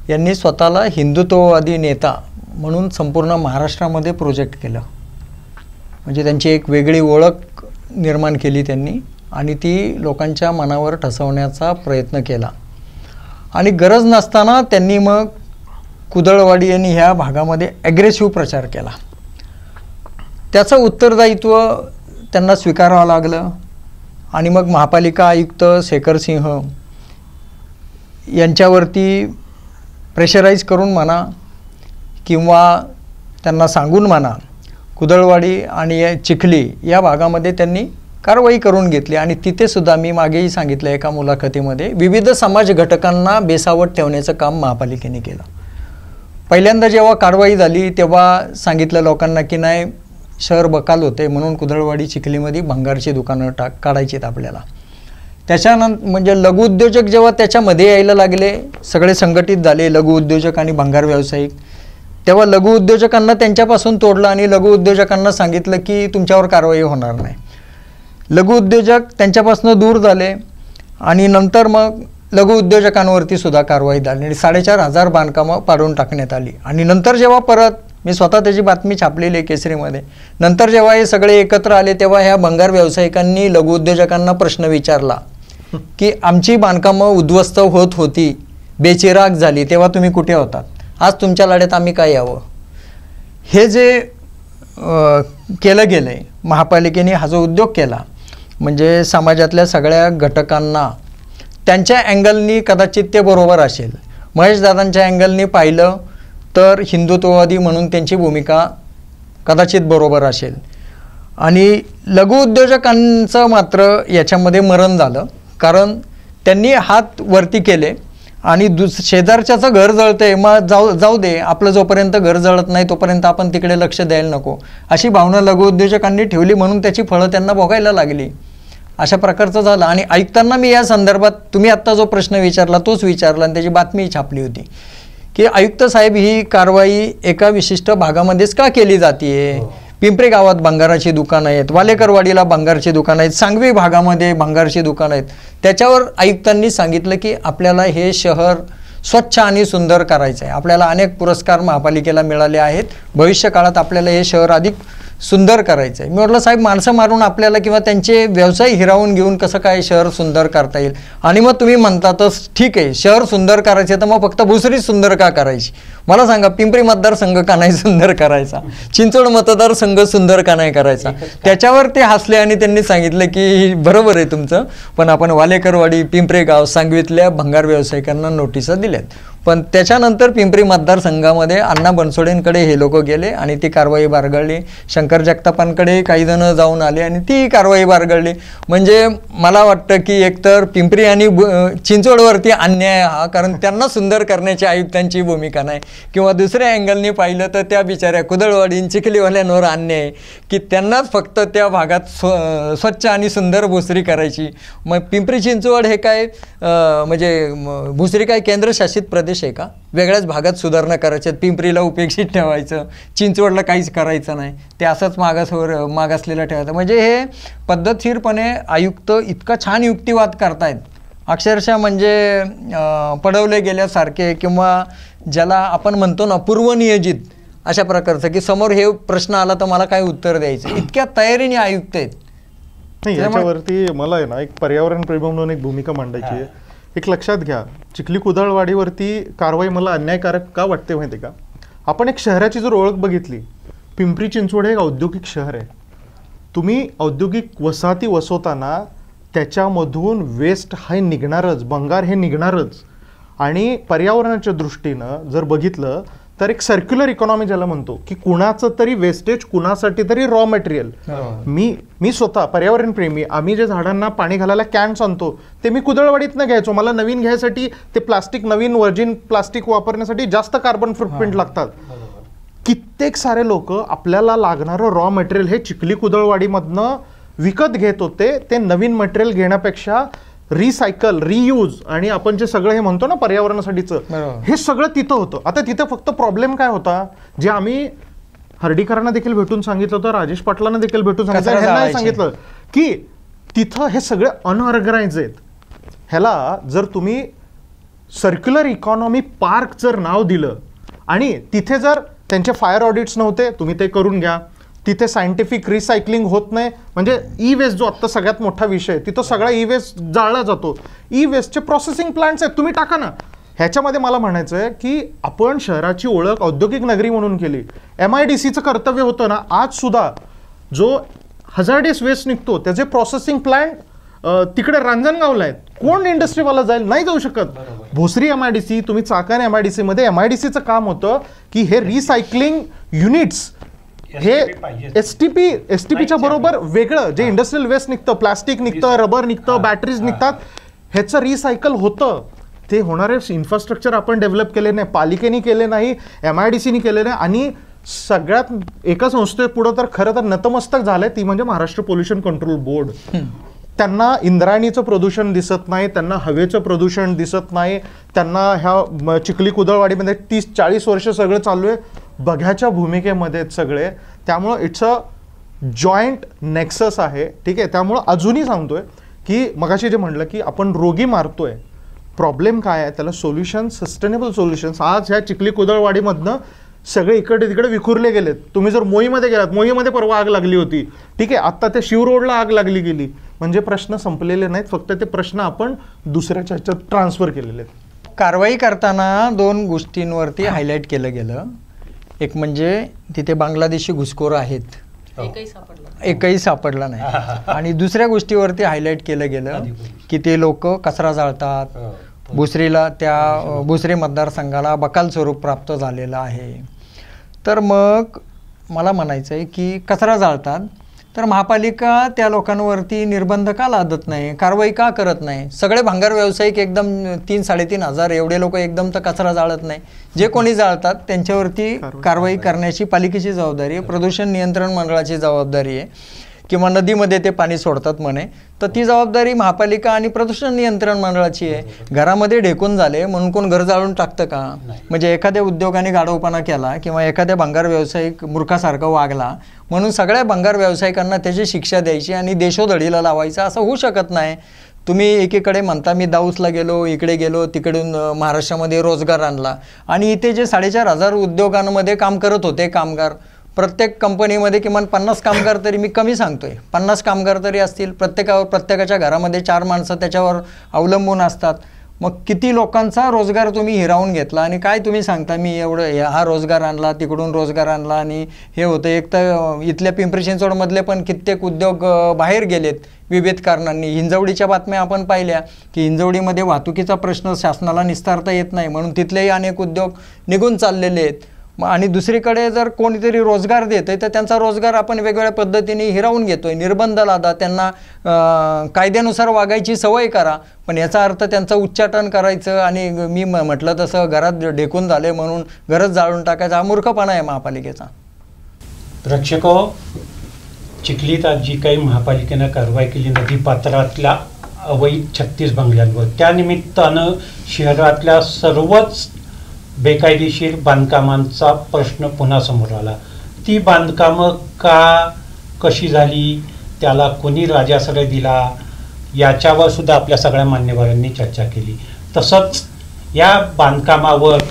यांनी स्वतःला हिंदुत्ववादी नेता म्हणून संपूर्ण महाराष्ट्रामध्ये प्रोजेक्ट केलं. म्हणजे त्यांची एक वेगळी ओळख निर्माण केली त्यांनी आणि ती लोकांच्या मनावर ठसवण्याचा प्रयत्न केला. आणि गरज नसताना त्यांनी मग कुदळवाडी यांनी ह्या भागामध्ये ॲग्रेसिव्ह प्रचार केला. त्याचं उत्तरदायित्व त्यांना स्वीकारावं लागलं. आणि मग महापालिका आयुक्त शेखर सिंह यांच्यावरती प्रेशराईज करून म्हणा किंवा त्यांना सांगून म्हणा, कुदळवाडी आणि चिखली या भागामध्ये त्यांनी कारवाई करून घेतली. आणि तिथेसुद्धा मी मागेही सांगितलं एका मुलाखतीमध्ये, विविध समाज घटकांना बेसावत ठेवण्याचं काम महापालिकेने केलं. पहिल्यांदा जेव्हा कारवाई झाली तेव्हा सांगितलं लोकांना की नाही, शहर बकाल होते म्हणून कुदळवाडी चिखलीमध्ये भंगारची दुकानं काढायची आहेत आपल्याला. त्याच्यानंतर म्हणजे लघुउद्योजक जेव्हा त्याच्यामध्ये यायला लागले, सगळे संघटित झाले लघुउद्योजक आणि भंगार व्यावसायिक, तेव्हा लघुउद्योजकांना त्यांच्यापासून तोडलं आणि लघुउद्योजकांना सांगितलं की तुमच्यावर कारवाई होणार नाही. लघुउद्योजक त्यांच्यापासून दूर झाले आणि नंतर मग लघुउद्योजकांवरती सुद्धा कारवाई झाली आणि 4,500 बांधकामं पाडून टाकण्यात आली. आणि नंतर जेव्हा परत मी स्वतः त्याची बातमी छापलेली आहे केसरीमध्ये, नंतर जेव्हा हे सगळे एकत्र आले तेव्हा ह्या भंगार व्यावसायिकांनी लघुउद्योजकांना प्रश्न विचारला की आमची बांधकामं उद्ध्वस्त होत होती, बेचिराग झाली, तेव्हा तुम्ही कुठे होतात, आज तुमच्या लढ्यात आम्ही काय यावं. हे जे केलं गेलं आहे महापालिकेने, हा जो उद्योग केला म्हणजे समाजातल्या सगळ्या घटकांना त्यांच्या अँगलनी कदाचित ते बरोबर असेल. महेशदादांच्या अँगलनी पाहिलं तर हिंदुत्ववादी म्हणून त्यांची भूमिका कदाचित बरोबर असेल. आणि लघुउद्योजकांचं मात्र याच्यामध्ये मरण झालं, कारण त्यांनी हात वरती केले आणि शेजारच्याचं घर जळतंय, मग जाऊ दे, आपलं जोपर्यंत घर जळत नाही तोपर्यंत आपण तिकडे लक्ष द्यायला नको, अशी भावना लघुउद्योजकांनी ठेवली, म्हणून त्याची फळं त्यांना भोगायला लागली. अशा प्रकारचं झालं. आणि आयुक्तांना मी या संदर्भात, तुम्ही आत्ता जो प्रश्न विचारला तोच विचारला आणि त्याची बातमी छापली होती की आयुक्त साहेब ही कारवाई एका विशिष्ट भागामध्येच का केली जाते. पिंपरी गावात भंगाराची दुकानं आहेत, वालेकरवाडीला भंगारची दुकानं आहेत, सांगवी भागामध्ये भंगारची दुकानं आहेत. त्याच्यावर आयुक्तांनी सांगितलं की आपल्याला हे शहर स्वच्छ आणि सुंदर करायचं आहे. आपल्याला अनेक पुरस्कार महापालिकेला मिळाले आहेत, भविष्य काळात आपल्याला हे शहर अधिक सुंदर करायचं आहे. मी म्हटलं साहेब, माणसं मारून आपल्याला किंवा त्यांचे व्यवसाय हिरावून घेऊन कसं काय शहर सुंदर करता येईल. आणि मग तुम्ही म्हणतातच ठीक आहे, शहर सुंदर करायचे तर मग फक्त भुसरी सुंदर का करायची. मला सांगा, पिंपरी मतदारसंघ का नाही सुंदर करायचा, चिंचवड मतदारसंघ सुंदर का नाही करायचा. त्याच्यावर ते हसले आणि त्यांनी सांगितलं की बरोबर आहे तुमचं, पण आपण वालेकरवाडी, पिंपरी गाव, सांगवीतल्या भंगार व्यावसायिकांना नोटिसा दिल्यात. पण त्याच्यानंतर पिंपरी मतदारसंघामध्ये अण्णा बनसोडेंकडे हे लोक गेले आणि ती कारवाई बारगळली. शंकर जगतापांकडे काही जण जाऊन आले आणि ती कारवाई बारगळली. म्हणजे मला वाटतं की एकतर पिंपरी आणि चिंचवडवरती अन्याय हा, कारण त्यांना सुंदर करण्याची आयुक्तांची भूमिका नाही, किंवा दुसऱ्या अँगलनी पाहिलं तर त्या बिचाऱ्या कुदळवाडी चिखलीवाल्यांवर अन्याय की त्यांनाच फक्त त्या भागात स्वच्छ आणि सुंदर भुसरी करायची. मग पिंपरी चिंचवड हे काय म्हणजे भुसरी काय केंद्रशासित प्रदेश आहे का, वेगळ्याच भागात सुधारणा करायच्या, पिंपरीला उपेक्षित ठेवायचं, चिंचवडला काहीच करायचं नाही, ते असंच मागासलेलं ठेवायचं. म्हणजे हे पद्धतशीरपणे आयुक्त इतका छान युक्तिवाद करतायत, अक्षरशः म्हणजे पडवले गेल्यासारखे, किंवा ज्याला आपण म्हणतो ना पूर्वनियोजित अशा प्रकारचं की समोर हे प्रश्न आला तर मला काय उत्तर द्यायचं, इतक्या तयारीने आयुक्त आहेत. नाही, याच्यावरती मला आहे ना एक पर्यावरण प्रेमी म्हणून एक भूमिका मांडायची आहे. एक लक्षात घ्या, चिखली कुदळवाडीवरती कारवाई मला अन्यायकारक का वाटते माहिती का. आपण एक शहराची जर ओळख बघितली, पिंपरी चिंचवड हे एक औद्योगिक शहर आहे. तुम्ही औद्योगिक वसाहती वसवताना त्याच्यामधून वेस्ट हे निघणारच, भंगार हे निघणारच. आणि पर्यावरणाच्या दृष्टीनं जर बघितलं तर एक सर्क्युलर इकॉनॉमी ज्याला म्हणतो की कुणाचं तरी वेस्टेज कुणासाठी तरी रॉ मटेरियल. मी स्वतः पर्यावरण प्रेमी, आम्ही जे झाडांना पाणी घालायला कॅन्स आणतो ते मी कुदळवाडीतनं घ्यायचो. मला नवीन घ्यायसाठी ते प्लास्टिक, नवीन व्हर्जिन प्लास्टिक वापरण्यासाठी जास्त कार्बन फुटप्रिंट लागतात. कित्येक सारे लोक आपल्याला लागणारं रॉ मटेरियल हे चिखली कुदळवाडीमधनं विकत घेत होते. ते नवीन मटेरियल घेण्यापेक्षा रिसायकल, रियूज आणि आपण जे सगळं हे म्हणतो ना पर्यावरणासाठीचं, हे सगळं तिथं होतं. आता तिथं फक्त प्रॉब्लेम काय होता, जे आम्ही हर्डीकरांना देखील भेटून सांगितलं होतं, राजेश पाटलांना देखील भेटून सांगितलं, ह्यांना सांगितलं की तिथं हे सगळे अनऑर्गनाइज आहेत. ह्याला जर तुम्ही सर्क्युलर इकॉनॉमी पार्क जर नाव दिलं आणि तिथे जर त्यांचे फायर ऑडिट्स नव्हते, तुम्ही ते करून घ्या. तिथे सायंटिफिक रिसायकलिंग होत नाही, म्हणजे ई वेस्ट जो आत्ता सगळ्यात मोठा विषय आहे, तिथं सगळा ई वेस्ट जाळला जातो. ई वेस्टचे प्रोसेसिंग प्लांट्स आहेत, तुम्ही टाका ना. ह्याच्यामध्ये मला म्हणायचं आहे की आपण शहराची ओळख औद्योगिक नगरी म्हणून केली. MIDCचं कर्तव्य होतं ना, आज सुद्धा जो हजार्डियस वेस्ट निघतो त्याचे प्रोसेसिंग प्लांट तिकडे रांजणगावला आहेत. कोण इंडस्ट्रीवाला जाईल, नाही जाऊ शकत. भोसरी MIDC, तुम्ही चाकण MIDC मध्ये MIDCचं काम होतं की हे रिसायकलिंग युनिट्स हे एसटीपीच्या बरोबर वेगळं जे इंडस्ट्रियल वेस्ट निघतं, प्लास्टिक निघतं, रबर निघतं, बॅटरीज निघतात, ह्याचं रिसायकल होतं. ते होणारे इन्फ्रास्ट्रक्चर आपण डेव्हलप केले नाही, पालिकेने केले नाही, MIDCने केले नाही. आणि सगळ्यात एका संस्थेपुढं तर खरं तर नतमस्तक झालंय, ती म्हणजे महाराष्ट्र पोल्युशन कंट्रोल बोर्ड. त्यांना इंद्रायणीचं प्रदूषण दिसत नाही, त्यांना हवेचं प्रदूषण दिसत नाही, त्यांना ह्या चिखली कुदळवाडीमध्ये 30-40 वर्ष सगळं चालू आहे, बघ्याच्या भूमिकेमध्ये सगळे. त्यामुळं इट्स अ जॉईंट नेक्सस आहे, ठीक आहे. त्यामुळं अजूनही सांगतोय की मगाशी जे म्हटलं की आपण रोगी मारतोय, प्रॉब्लेम काय आहे, त्याला सोल्युशन, सस्टेनेबल सोल्युशन्स. आज ह्या चिखली कुदळवाडीमधनं सगळे इकडे तिकडे विखुरले गेलेत. तुम्ही जर मोहीमध्ये गेलात, मोहीमध्ये परवा आग लागली होती, ठीक आहे. आत्ता त्या शिव रोडला आग लागली गेली. म्हणजे प्रश्न संपलेले नाहीत, फक्त ते प्रश्न आपण दुसऱ्याच्या ह्याच्यात ट्रान्सफर केलेले आहेत. कारवाई करताना 2 गोष्टींवरती हायलाईट केलं गेलं. एक म्हणजे तिथे बांगलादेशी घुसखोर आहेत, एकही सापडला नाही. आणि दुसऱ्या गोष्टीवरती हायलाईट केलं गेलं की ते लोक कचरा जाळतात. भुसरीला, त्या भुसरी मतदारसंघाला बकाल स्वरूप प्राप्त झालेलं आहे. तर मग मला म्हणायचं आहे की कचरा जाळतात, तर महापालिका त्या लोकांवरती निर्बंध का लादत नाही, कारवाई का करत नाही? सगळे भांगार व्यावसायिक एकदम 3-3.5 हजार एवढे लोक एकदम तर कचरा जाळत नाही. जे कोणी जाळतात त्यांच्यावरती कारवाई करण्याची पालिकेची जबाबदारी आहे, प्रदूषण नियंत्रण मंडळाची जबाबदारी आहे. किंवा नदीमध्ये ते पाणी सोडतात म्हणे, तर ती जबाबदारी महापालिका आणि प्रदूषण नियंत्रण मंडळाची आहे. घरामध्ये ढेकून झाले म्हणून कोण घर जाळून टाकतं का? म्हणजे एखाद्या उद्योगाने गाढवपणा केला किंवा एखाद्या भंगार व्यावसायिक मूर्खासारखा वागला म्हणून सगळ्या भंगार व्यावसायिकांना त्याची शिक्षा द्यायची आणि देशोधडीला लावायचं, असं होऊ शकत नाही. तुम्ही एकीकडे म्हणता मी दाऊसला गेलो, इकडे गेलो, तिकडून महाराष्ट्रामध्ये रोजगार आणला, आणि इथे जे 4,500 उद्योगांमध्ये काम करत होते कामगार, प्रत्येक कंपनीमध्ये किमान 50 कामगार तरी, मी कमी सांगतोय, 50 कामगार तरी असतील. प्रत्येकाच्या घरामध्ये 4 माणसं त्याच्यावर अवलंबून असतात. मग किती लोकांचा रोजगार तुम्ही हिरावून घेतला, आणि काय तुम्ही सांगता मी एवढं हा रोजगार आणला, तिकडून रोजगार आणला, आणि हे होतं. एक तर इथल्या पिंपरी चिंचवडमधले पण कित्येक उद्योग बाहेर गेलेत विविध कारणांनी. हिंजवडीच्या बातम्या आपण पाहिल्या की हिंजवडीमध्ये वाहतुकीचा प्रश्न शासनाला निस्तारता येत नाही म्हणून तिथलेही अनेक उद्योग निघून चाललेले आहेत. आणि दुसरीकडे जर कोणीतरी रोजगार देत आहे तर त्यांचा रोजगार आपण वेगवेगळ्या पद्धतीने हिरावून घेतोय. निर्बंध लादा, त्यांना कायद्यानुसार वागायची सवय करा, पण याचा अर्थ त्यांचं उच्चाटन करायचं आणि मी म्हटलं तसं घरात ढेकून झाले म्हणून घरच जाळून टाकायचा, हा मूर्खपणा आहे महापालिकेचा. प्रेक्षको, चिखलीत आज जी काही महापालिकेनं कारवाई केली नदीपात्रातल्या अवैध 36 बंगल्यांवर, त्यानिमित्तानं शहरातल्या सर्वच बेकायदेशीर बांधकामांचा प्रश्न पुन्हा समोर आला. ती बांधकामं का, कशी झाली, त्याला कोणी राजाश्रय दिला, याच्यावर सुद्धा आपल्या सगळ्या मान्यवरांनी चर्चा केली. तसंच या बांधकामावर,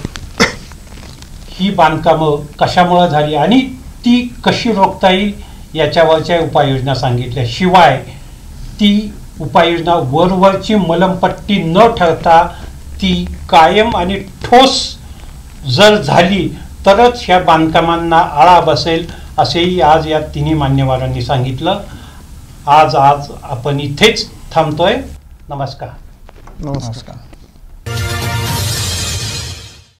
ही बांधकामं कशामुळं झाली आणि ती कशी रोखता येईल याच्यावरच्या उपाययोजना सांगितल्या. शिवाय ती उपाययोजना वरवरची मलमपट्टी न ठरता ती कायम आणि ठोस जर झाली तरच ह्या बांधकामांना आळा बसेल, असेही आज या तिन्ही मान्यवरांनी सांगितलं. आज आपण इथेच थांबतोय. नमस्कार. नमस्कार.